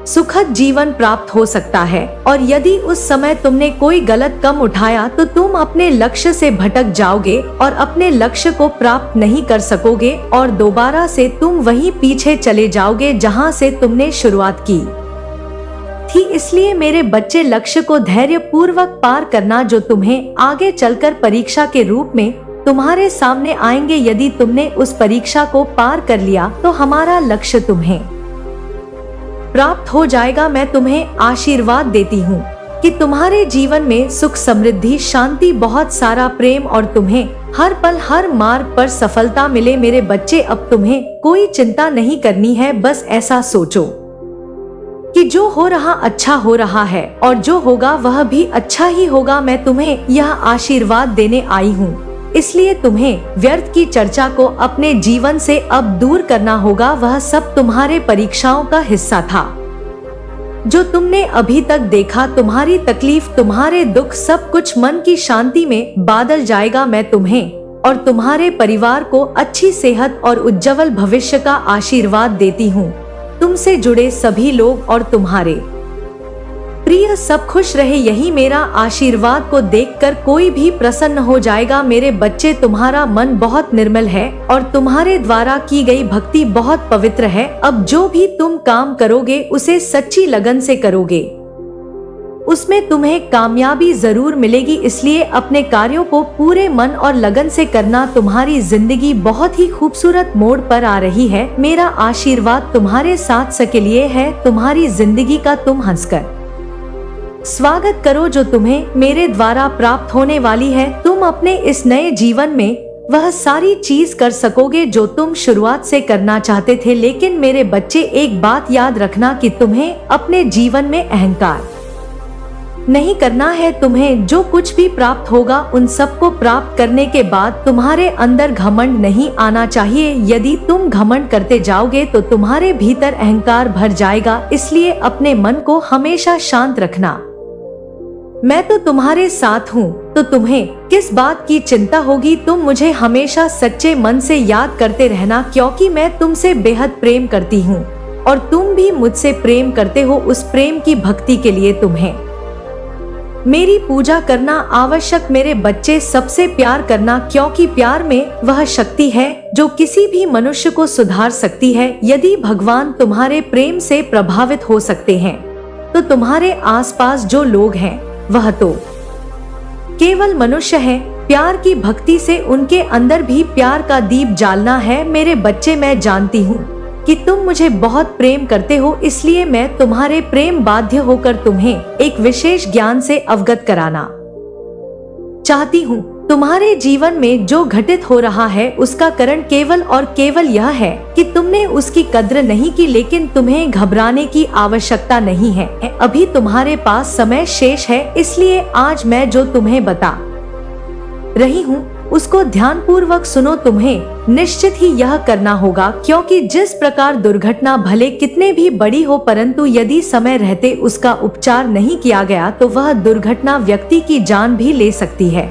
सुखद जीवन प्राप्त हो सकता है। और यदि उस समय तुमने कोई गलत कदम उठाया तो तुम अपने लक्ष्य से भटक जाओगे और अपने लक्ष्य को प्राप्त नहीं कर सकोगे और दोबारा से तुम वहीं पीछे चले जाओगे जहां से तुमने शुरुआत की थी। इसलिए मेरे बच्चे, लक्ष्य को धैर्य पूर्वक पार करना जो तुम्हें आगे चलकर परीक्षा के रूप में तुम्हारे सामने आएंगे। यदि तुमने उस परीक्षा को पार कर लिया तो हमारा लक्ष्य तुम्हें प्राप्त हो जाएगा। मैं तुम्हें आशीर्वाद देती हूँ कि तुम्हारे जीवन में सुख, समृद्धि, शांति, बहुत सारा प्रेम और तुम्हें हर पल हर मार्ग पर सफलता मिले। मेरे बच्चे, अब तुम्हें कोई चिंता नहीं करनी है। बस ऐसा सोचो कि जो हो रहा अच्छा हो रहा है और जो होगा वह भी अच्छा ही होगा। मैं तुम्हें यह आशीर्वाद देने आई हूँ, इसलिए तुम्हें व्यर्थ की चर्चा को अपने जीवन से अब दूर करना होगा। वह सब तुम्हारे परीक्षाओं का हिस्सा था जो तुमने अभी तक देखा। तुम्हारी तकलीफ, तुम्हारे दुख, सब कुछ मन की शांति में बदल जाएगा। मैं तुम्हें और तुम्हारे परिवार को अच्छी सेहत और उज्जवल भविष्य का आशीर्वाद देती हूँ। तुमसे जुड़े सभी लोग और तुम्हारे प्रिय सब खुश रहे, यही मेरा आशीर्वाद को देखकर कोई भी प्रसन्न हो जाएगा। मेरे बच्चे, तुम्हारा मन बहुत निर्मल है और तुम्हारे द्वारा की गई भक्ति बहुत पवित्र है। अब जो भी तुम काम करोगे उसे सच्ची लगन से करोगे, उसमें तुम्हें कामयाबी जरूर मिलेगी। इसलिए अपने कार्यों को पूरे मन और लगन से करना। तुम्हारी जिंदगी बहुत ही खूबसूरत मोड़ पर आ रही है। मेरा आशीर्वाद तुम्हारे साथ सबके लिए है। तुम्हारी जिंदगी का तुम हंसकर स्वागत करो जो तुम्हें मेरे द्वारा प्राप्त होने वाली है। तुम अपने इस नए जीवन में वह सारी चीज कर सकोगे जो तुम शुरुआत से करना चाहते थे। लेकिन मेरे बच्चे, एक बात याद रखना कि तुम्हें अपने जीवन में अहंकार नहीं करना है। तुम्हें जो कुछ भी प्राप्त होगा उन सबको प्राप्त करने के बाद तुम्हारे अंदर घमंड नहीं आना चाहिए। यदि तुम घमंड करते जाओगे तो तुम्हारे भीतर अहंकार भर जाएगा। इसलिए अपने मन को हमेशा शांत रखना। मैं तो तुम्हारे साथ हूँ, तो तुम्हें किस बात की चिंता होगी। तुम मुझे हमेशा सच्चे मन से याद करते रहना, क्योंकि मैं तुमसे बेहद प्रेम करती हूँ और तुम भी मुझसे प्रेम करते हो। उस प्रेम की भक्ति के लिए तुम्हें मेरी पूजा करना आवश्यक। मेरे बच्चे, सबसे प्यार करना, क्योंकि प्यार में वह शक्ति है जो किसी भी मनुष्य को सुधार सकती है। यदि भगवान तुम्हारे प्रेम से प्रभावित हो सकते हैं तो तुम्हारे आसपास जो लोग हैं वह तो केवल मनुष्य हैं। प्यार की भक्ति से उनके अंदर भी प्यार का दीप जालना है। मेरे बच्चे, मैं जानती हूँ कि तुम मुझे बहुत प्रेम करते हो, इसलिए मैं तुम्हारे प्रेम बाध्य होकर तुम्हें एक विशेष ज्ञान से अवगत कराना चाहती हूँ। तुम्हारे जीवन में जो घटित हो रहा है उसका कारण केवल और केवल यह है कि तुमने उसकी कद्र नहीं की। लेकिन तुम्हें घबराने की आवश्यकता नहीं है। अभी तुम्हारे पास समय शेष है, इसलिए आज मैं जो तुम्हें बता रही हूँ उसको ध्यान पूर्वक सुनो। तुम्हें निश्चित ही यह करना होगा, क्योंकि जिस प्रकार दुर्घटना भले कितने भी बड़ी हो, परंतु यदि समय रहते उसका उपचार नहीं किया गया तो वह दुर्घटना व्यक्ति की जान भी ले सकती है।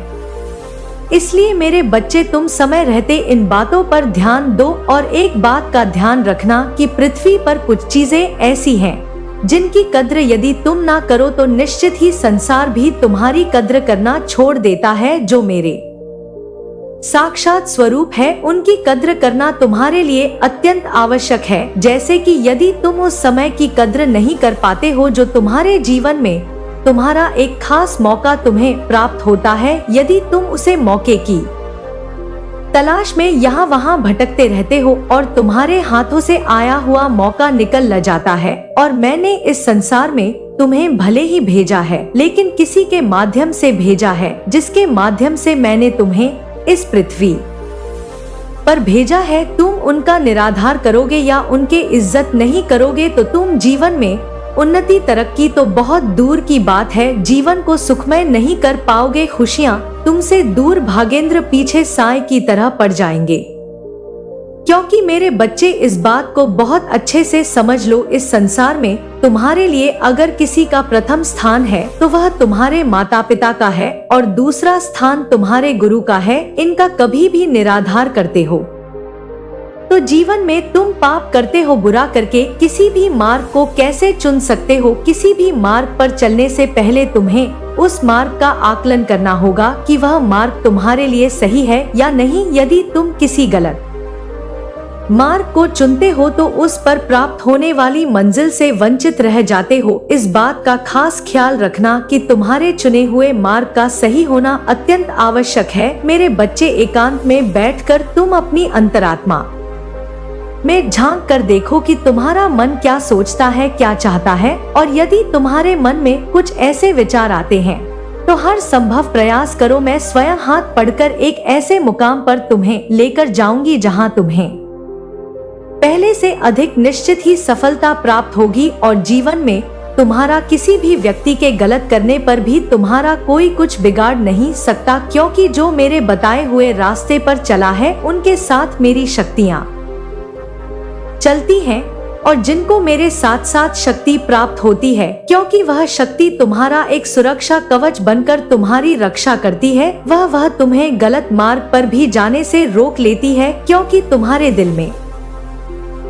इसलिए मेरे बच्चे, तुम समय रहते इन बातों पर ध्यान दो। और एक बात का ध्यान रखना कि पृथ्वी पर कुछ चीजें ऐसी हैं जिनकी कद्र यदि तुम ना करो तो निश्चित ही संसार भी तुम्हारी कद्र करना छोड़ देता है। जो मेरे साक्षात स्वरूप है उनकी कद्र करना तुम्हारे लिए अत्यंत आवश्यक है। जैसे कि यदि तुम उस समय की कद्र नहीं कर पाते हो जो तुम्हारे जीवन में तुम्हारा एक खास मौका तुम्हें प्राप्त होता है, यदि तुम उसे मौके की तलाश में यहाँ वहाँ भटकते रहते हो और तुम्हारे हाथों से आया हुआ मौका निकल जाता है। और मैंने इस संसार में तुम्हें भले ही भेजा है, लेकिन किसी के माध्यम से भेजा है, जिसके माध्यम से मैंने तुम्हें इस पृथ्वी पर भेजा है। तुम उनका निराधार करोगे या उनके इज्जत नहीं करोगे तो तुम जीवन में उन्नति, तरक्की तो बहुत दूर की बात है, जीवन को सुखमय नहीं कर पाओगे। खुशियाँ तुमसे दूर भागेंद्र पीछे साए की तरह पड़ जाएंगे। क्योंकि मेरे बच्चे, इस बात को बहुत अच्छे से समझ लो, इस संसार में तुम्हारे लिए अगर किसी का प्रथम स्थान है तो वह तुम्हारे माता पिता का है और दूसरा स्थान तुम्हारे गुरु का है। इनका कभी भी निराधार करते हो तो जीवन में तुम पाप करते हो, बुरा करके किसी भी मार्ग को कैसे चुन सकते हो। किसी भी मार्ग पर चलने से पहले तुम्हें उस मार्ग का आकलन करना होगा कि वह मार्ग तुम्हारे लिए सही है या नहीं। यदि तुम किसी गलत मार्ग को चुनते हो तो उस पर प्राप्त होने वाली मंजिल से वंचित रह जाते हो। इस बात का खास ख्याल रखना कि तुम्हारे चुने हुए मार्ग का सही होना अत्यंत आवश्यक है। मेरे बच्चे, एकांत में बैठकर तुम अपनी अंतरात्मा में झांक कर देखो कि तुम्हारा मन क्या सोचता है, क्या चाहता है। और यदि तुम्हारे मन में कुछ ऐसे विचार आते हैं तो हर संभव प्रयास करो। मैं स्वयं हाथ पढ़कर एक ऐसे मुकाम पर तुम्हें लेकर जाऊंगी जहां तुम्हें पहले से अधिक निश्चित ही सफलता प्राप्त होगी। और जीवन में तुम्हारा किसी भी व्यक्ति के गलत करने पर भी तुम्हारा कोई कुछ बिगाड़ नहीं सकता, क्योंकि जो मेरे बताए हुए रास्ते पर चला है उनके साथ मेरी शक्तियाँ चलती हैं। और जिनको मेरे साथ साथ शक्ति प्राप्त होती है, क्योंकि वह शक्ति तुम्हारा एक सुरक्षा कवच बनकर तुम्हारी रक्षा करती है। वह तुम्हें गलत मार्ग पर भी जाने से रोक लेती है, क्योंकि तुम्हारे दिल में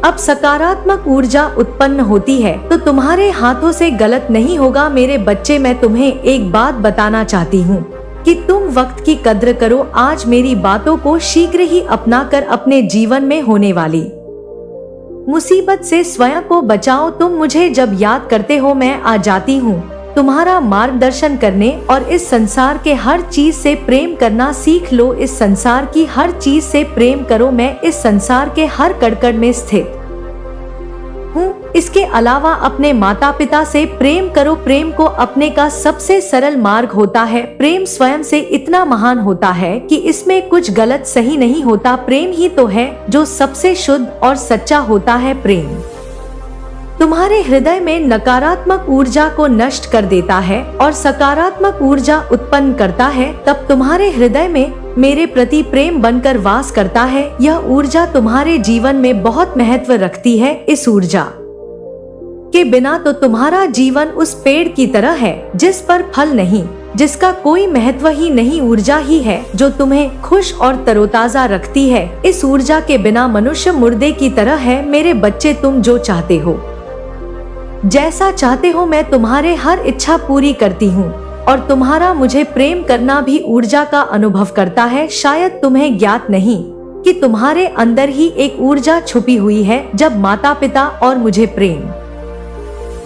अब सकारात्मक ऊर्जा उत्पन्न होती है तो तुम्हारे हाथों से गलत नहीं होगा। मेरे बच्चे, मैं तुम्हें एक बात बताना चाहती हूँ कि तुम वक्त की कद्र करो। आज मेरी बातों को शीघ्र ही अपनाकर अपने जीवन में होने वाली मुसीबत से स्वयं को बचाओ। तुम मुझे जब याद करते हो मैं आ जाती हूँ तुम्हारा मार्गदर्शन करने, और इस संसार के हर चीज से प्रेम करना सीख लो। इस संसार की हर चीज से प्रेम करो। मैं इस संसार के हर कड़कड़ में स्थित हूँ। इसके अलावा अपने माता पिता से प्रेम करो। प्रेम को अपने का सबसे सरल मार्ग होता है। प्रेम स्वयं से इतना महान होता है कि इसमें कुछ गलत सही नहीं होता। प्रेम ही तो है जो सबसे शुद्ध और सच्चा होता है। प्रेम तुम्हारे हृदय में नकारात्मक ऊर्जा को नष्ट कर देता है और सकारात्मक ऊर्जा उत्पन्न करता है। तब तुम्हारे हृदय में मेरे प्रति प्रेम बनकर वास करता है। यह ऊर्जा तुम्हारे जीवन में बहुत महत्व रखती है। इस ऊर्जा के बिना तो तुम्हारा जीवन उस पेड़ की तरह है जिस पर फल नहीं, जिसका कोई महत्व ही नहीं। ऊर्जा ही है जो तुम्हें खुश और तरोताजा रखती है। इस ऊर्जा के बिना मनुष्य मुर्दे की तरह है। मेरे बच्चे, तुम जो चाहते हो, जैसा चाहते हो, मैं तुम्हारे हर इच्छा पूरी करती हूँ। और तुम्हारा मुझे प्रेम करना भी ऊर्जा का अनुभव करता है। शायद तुम्हें ज्ञात नहीं कि तुम्हारे अंदर ही एक ऊर्जा छुपी हुई है। जब माता पिता और मुझे प्रेम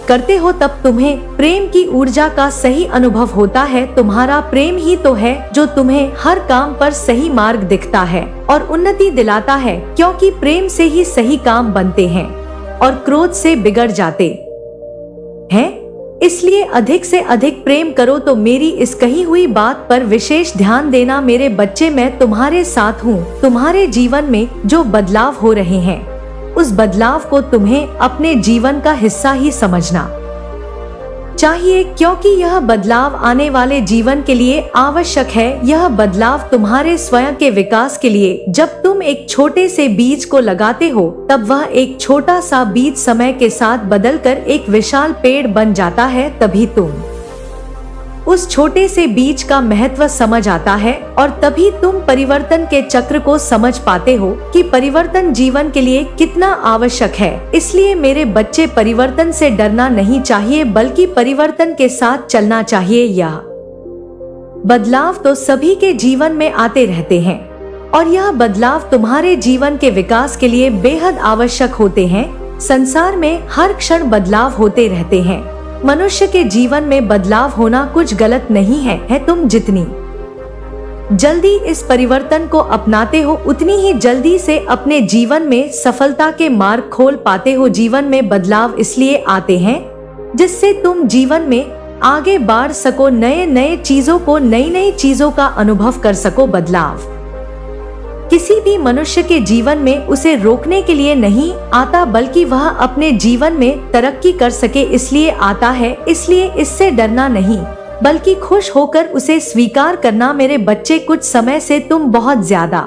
करते हो तब तुम्हें प्रेम की ऊर्जा का सही अनुभव होता है। तुम्हारा प्रेम ही तो है जो तुम्हें हर काम पर सही मार्ग दिखता है और उन्नति दिलाता है, क्योंकि प्रेम से ही सही काम बनते हैं और क्रोध से बिगड़ जाते हैं। इसलिए अधिक से अधिक प्रेम करो। तो मेरी इस कही हुई बात पर विशेष ध्यान देना। मेरे बच्चे, मैं तुम्हारे साथ हूँ। तुम्हारे जीवन में जो बदलाव हो रहे हैं उस बदलाव को तुम्हें अपने जीवन का हिस्सा ही समझना चाहिए, क्योंकि यह बदलाव आने वाले जीवन के लिए आवश्यक है। यह बदलाव तुम्हारे स्वयं के विकास के लिए। जब तुम एक छोटे से बीज को लगाते हो तब वह एक छोटा सा बीज समय के साथ बदलकर एक विशाल पेड़ बन जाता है। तभी तुम उस छोटे से बीज का महत्व समझ आता है और तभी तुम परिवर्तन के चक्र को समझ पाते हो कि परिवर्तन जीवन के लिए कितना आवश्यक है। इसलिए मेरे बच्चे, परिवर्तन से डरना नहीं चाहिए बल्कि परिवर्तन के साथ चलना चाहिए। यह बदलाव तो सभी के जीवन में आते रहते हैं और यह बदलाव तुम्हारे जीवन के विकास के लिए बेहद आवश्यक होते हैं। संसार में हर क्षण बदलाव होते रहते हैं। मनुष्य के जीवन में बदलाव होना कुछ गलत नहीं है। तुम जितनी जल्दी इस परिवर्तन को अपनाते हो उतनी ही जल्दी से अपने जीवन में सफलता के मार्ग खोल पाते हो। जीवन में बदलाव इसलिए आते हैं जिससे तुम जीवन में आगे बढ़ सको, नए नए चीजों को, नई नई चीजों का अनुभव कर सको। बदलाव किसी भी मनुष्य के जीवन में उसे रोकने के लिए नहीं आता बल्कि वह अपने जीवन में तरक्की कर सके इसलिए आता है। इसलिए इससे डरना नहीं बल्कि खुश होकर उसे स्वीकार करना। मेरे बच्चे, कुछ समय से तुम बहुत ज्यादा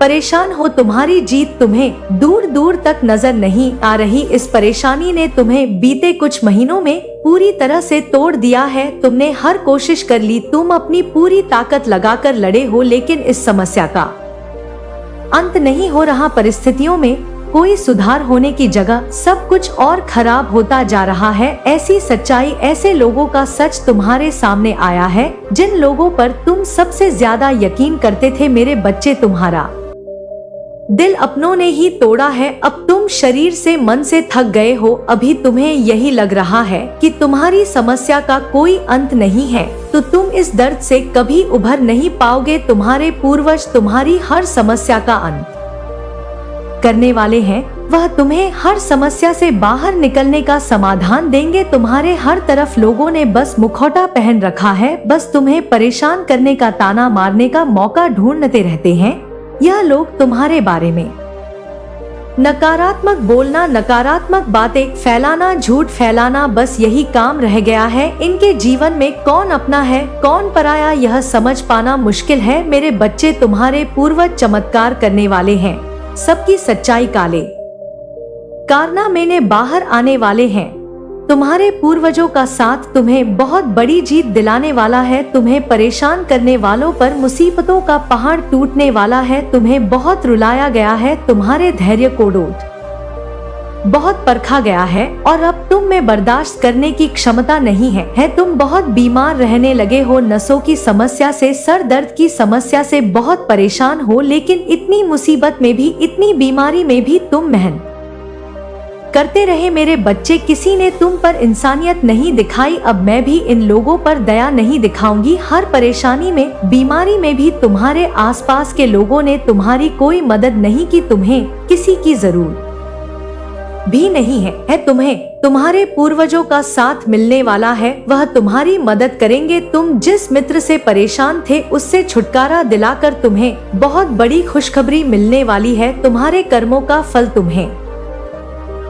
परेशान हो। तुम्हारी जीत तुम्हें दूर दूर तक नजर नहीं आ रही। इस परेशानी ने तुम्हें बीते कुछ महीनों में पूरी तरह से तोड़ दिया है। तुमने हर कोशिश कर ली, तुम अपनी पूरी ताकत लगाकर लड़े हो, लेकिन इस समस्या का अंत नहीं हो रहा। परिस्थितियों में कोई सुधार होने की जगह सब कुछ और खराब होता जा रहा है। ऐसी सच्चाई, ऐसे लोगों का सच तुम्हारे सामने आया है जिन लोगों पर तुम सबसे ज्यादा यकीन करते थे। मेरे बच्चे, तुम्हारा दिल अपनों ने ही तोड़ा है। अब तुम शरीर से, मन से थक गए हो। अभी तुम्हें यही लग रहा है कि तुम्हारी समस्या का कोई अंत नहीं है, तो तुम इस दर्द से कभी उभर नहीं पाओगे। तुम्हारे पूर्वज तुम्हारी हर समस्या का अंत करने वाले हैं। वह तुम्हें हर समस्या से बाहर निकलने का समाधान देंगे। तुम्हारे हर तरफ लोगों ने बस मुखौटा पहन रखा है, बस तुम्हें परेशान करने का, ताना मारने का मौका ढूंढते रहते हैं। यह लोग तुम्हारे बारे में नकारात्मक बोलना, नकारात्मक बातें फैलाना, झूठ फैलाना, बस यही काम रह गया है। इनके जीवन में कौन अपना है, कौन पराया, यह समझ पाना मुश्किल है। मेरे बच्चे, तुम्हारे पूर्वज चमत्कार करने वाले हैं। सबकी सच्चाई काले कारनामे में बाहर आने वाले हैं। तुम्हारे पूर्वजों का साथ तुम्हें बहुत बड़ी जीत दिलाने वाला है। तुम्हें परेशान करने वालों पर मुसीबतों का पहाड़ टूटने वाला है। तुम्हें बहुत रुलाया गया है, तुम्हारे धैर्य को बहुत परखा गया है और अब तुम में बर्दाश्त करने की क्षमता नहीं है। तुम बहुत बीमार रहने लगे हो, नसों की समस्या से, सर दर्द की समस्या से बहुत परेशान हो। लेकिन इतनी मुसीबत में भी, इतनी बीमारी में भी तुम मेहनत करते रहे। मेरे बच्चे, किसी ने तुम पर इंसानियत नहीं दिखाई, अब मैं भी इन लोगों पर दया नहीं दिखाऊंगी। हर परेशानी में, बीमारी में भी तुम्हारे आसपास के लोगों ने तुम्हारी कोई मदद नहीं की। तुम्हें किसी की जरूरत भी नहीं है। तुम्हें तुम्हारे पूर्वजों का साथ मिलने वाला है, वह तुम्हारी मदद करेंगे। तुम जिस मित्र से परेशान थे उससे छुटकारा दिलाकर तुम्हें बहुत बड़ी खुशखबरी मिलने वाली है। तुम्हारे कर्मों का फल तुम्हें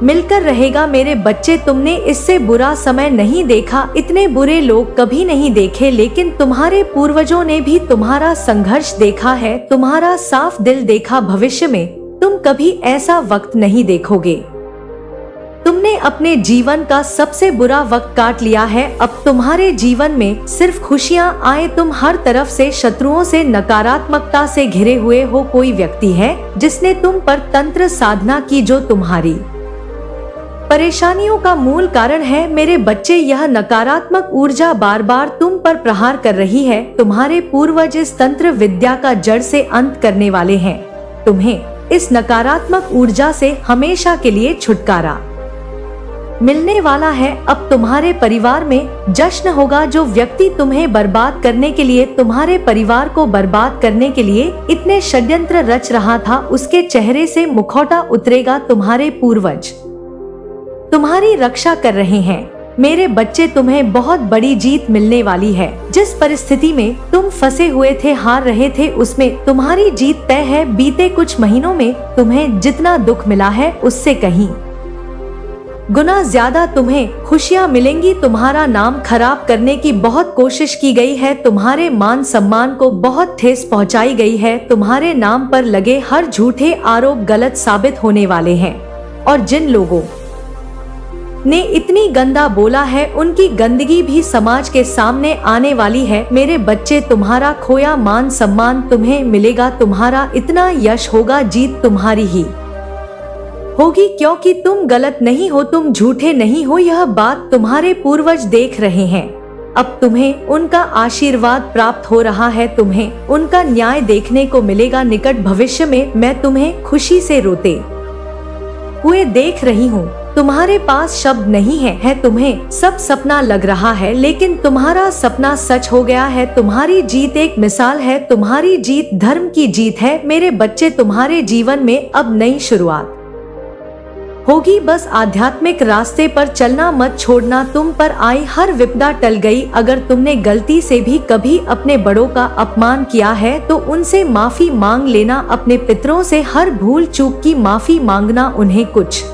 मिलकर रहेगा। मेरे बच्चे, तुमने इससे बुरा समय नहीं देखा, इतने बुरे लोग कभी नहीं देखे, लेकिन तुम्हारे पूर्वजों ने भी तुम्हारा संघर्ष देखा है, तुम्हारा साफ दिल देखा। भविष्य में तुम कभी ऐसा वक्त नहीं देखोगे। तुमने अपने जीवन का सबसे बुरा वक्त काट लिया है। अब तुम्हारे जीवन में सिर्फ खुशियां आए। तुम हर तरफ से शत्रुओं से, नकारात्मकता से घिरे हुए हो। कोई व्यक्ति है जिसने तुम पर तंत्र साधना की जो तुम्हारी परेशानियों का मूल कारण है। मेरे बच्चे, यह नकारात्मक ऊर्जा बार बार तुम पर प्रहार कर रही है। तुम्हारे पूर्वज इस तंत्र विद्या का जड़ से अंत करने वाले हैं। तुम्हें इस नकारात्मक ऊर्जा से हमेशा के लिए छुटकारा मिलने वाला है। अब तुम्हारे परिवार में जश्न होगा। जो व्यक्ति तुम्हें बर्बाद करने के लिए, तुम्हारे परिवार को बर्बाद करने के लिए इतने षड्यंत्र रच रहा था, उसके चेहरे से मुखौटा उतरेगा। तुम्हारे पूर्वज तुम्हारी रक्षा कर रहे हैं। मेरे बच्चे, तुम्हें बहुत बड़ी जीत मिलने वाली है। जिस परिस्थिति में तुम फंसे हुए थे, हार रहे थे, उसमें तुम्हारी जीत तय है। बीते कुछ महीनों में तुम्हें जितना दुख मिला है उससे कहीं गुना ज्यादा तुम्हें खुशियां मिलेंगी। तुम्हारा नाम खराब करने की बहुत कोशिश की गई है। तुम्हारे मान सम्मान को बहुत ठेस पहुंचाई गई है। तुम्हारे नाम पर लगे हर झूठे आरोप गलत साबित होने वाले हैं और जिन लोगों ने इतनी गंदा बोला है, उनकी गंदगी भी समाज के सामने आने वाली है। मेरे बच्चे, तुम्हारा खोया मान सम्मान तुम्हें मिलेगा। तुम्हारा इतना यश होगा, जीत तुम्हारी ही होगी, क्योंकि तुम गलत नहीं हो, तुम झूठे नहीं हो। यह बात तुम्हारे पूर्वज देख रहे हैं। अब तुम्हें उनका आशीर्वाद प्राप्त हो रहा है। तुम्हें उनका न्याय देखने को मिलेगा। निकट भविष्य में मैं तुम्हें खुशी से रोते हुए देख रही हूँ। तुम्हारे पास शब्द नहीं है। तुम्हें सब सपना लग रहा है, लेकिन तुम्हारा सपना सच हो गया है। तुम्हारी जीत एक मिसाल है। तुम्हारी जीत धर्म की जीत है। मेरे बच्चे, तुम्हारे जीवन में अब नई शुरुआत होगी। बस आध्यात्मिक रास्ते पर चलना मत छोड़ना। तुम पर आई हर विपदा टल गई। अगर तुमने गलती से भी कभी अपने बड़ों का अपमान किया है तो उनसे माफी मांग लेना। अपने पितरों से हर भूल चूक की माफी मांगना। उन्हें कुछ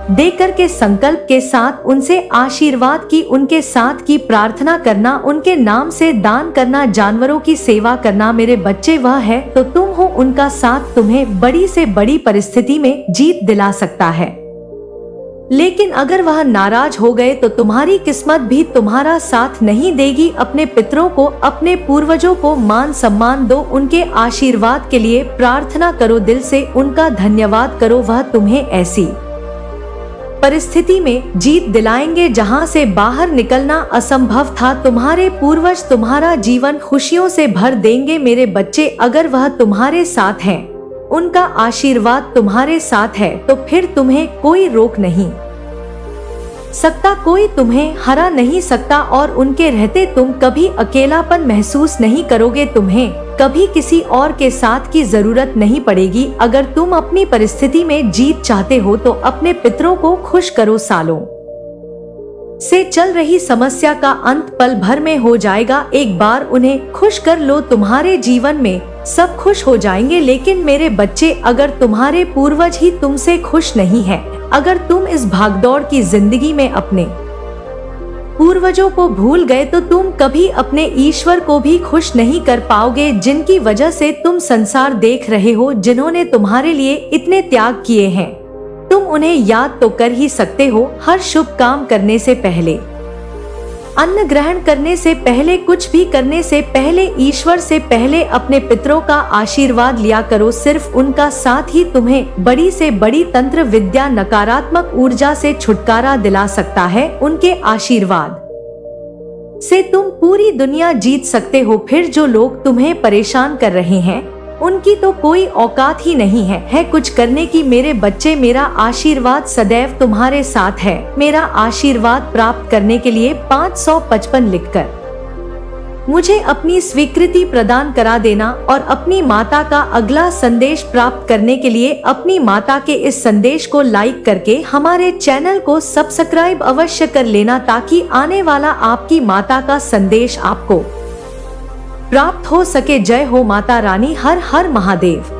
देकर के संकल्प के साथ उनसे आशीर्वाद की, उनके साथ की प्रार्थना करना, उनके नाम से दान करना, जानवरों की सेवा करना। मेरे बच्चे, वह है तो तुम हो उनका साथ तुम्हें बड़ी से बड़ी परिस्थिति में जीत दिला सकता है। लेकिन अगर वह नाराज हो गए तो तुम्हारी किस्मत भी तुम्हारा साथ नहीं देगी। अपने पितरों को, अपने पूर्वजों को मान सम्मान दो, उनके आशीर्वाद के लिए प्रार्थना करो, दिल से उनका धन्यवाद करो। वह तुम्हें ऐसी परिस्थिति में जीत दिलाएंगे जहां से बाहर निकलना असंभव था। तुम्हारे पूर्वज तुम्हारा जीवन खुशियों से भर देंगे मेरे बच्चे। अगर वह तुम्हारे साथ हैं, उनका आशीर्वाद तुम्हारे साथ है, तो फिर तुम्हें कोई रोक नहीं सकता, कोई तुम्हें हरा नहीं सकता और उनके रहते तुम कभी अकेलापन महसूस नहीं करोगे। तुम्हें कभी किसी और के साथ की जरूरत नहीं पड़ेगी। अगर तुम अपनी परिस्थिति में जीत चाहते हो तो अपने पितरों को खुश करो। सालों से चल रही समस्या का अंत पल भर में हो जाएगा। एक बार उन्हें खुश कर लो, तुम्हारे जीवन में सब खुश हो जाएंगे। लेकिन मेरे बच्चे, अगर तुम्हारे पूर्वज ही तुमसे खुश नहीं है, अगर तुम इस भागदौड़ की जिंदगी में अपने पूर्वजों को भूल गए, तो तुम कभी अपने ईश्वर को भी खुश नहीं कर पाओगे, जिनकी वजह से तुम संसार देख रहे हो, जिन्होंने तुम्हारे लिए इतने त्याग किए हैं। तुम उन्हें याद तो कर ही सकते हो। हर शुभ काम करने से पहले, अन्न ग्रहण करने से पहले, कुछ भी करने से पहले, ईश्वर से पहले अपने पितरों का आशीर्वाद लिया करो। सिर्फ उनका साथ ही तुम्हें बड़ी से बड़ी तंत्र विद्या, नकारात्मक ऊर्जा से छुटकारा दिला सकता है। उनके आशीर्वाद से तुम पूरी दुनिया जीत सकते हो। फिर जो लोग तुम्हें परेशान कर रहे हैं, उनकी तो कोई औकात ही नहीं है कुछ करने की। मेरे बच्चे, मेरा आशीर्वाद सदैव तुम्हारे साथ है। मेरा आशीर्वाद प्राप्त करने के लिए 555 लिखकर मुझे अपनी स्वीकृति प्रदान करा देना और अपनी माता का अगला संदेश प्राप्त करने के लिए अपनी माता के इस संदेश को लाइक करके हमारे चैनल को सब्सक्राइब अवश्य कर लेना, ताकि आने वाला आपकी माता का संदेश आपको प्राप्त हो सके। जय हो माता रानी। हर हर महादेव।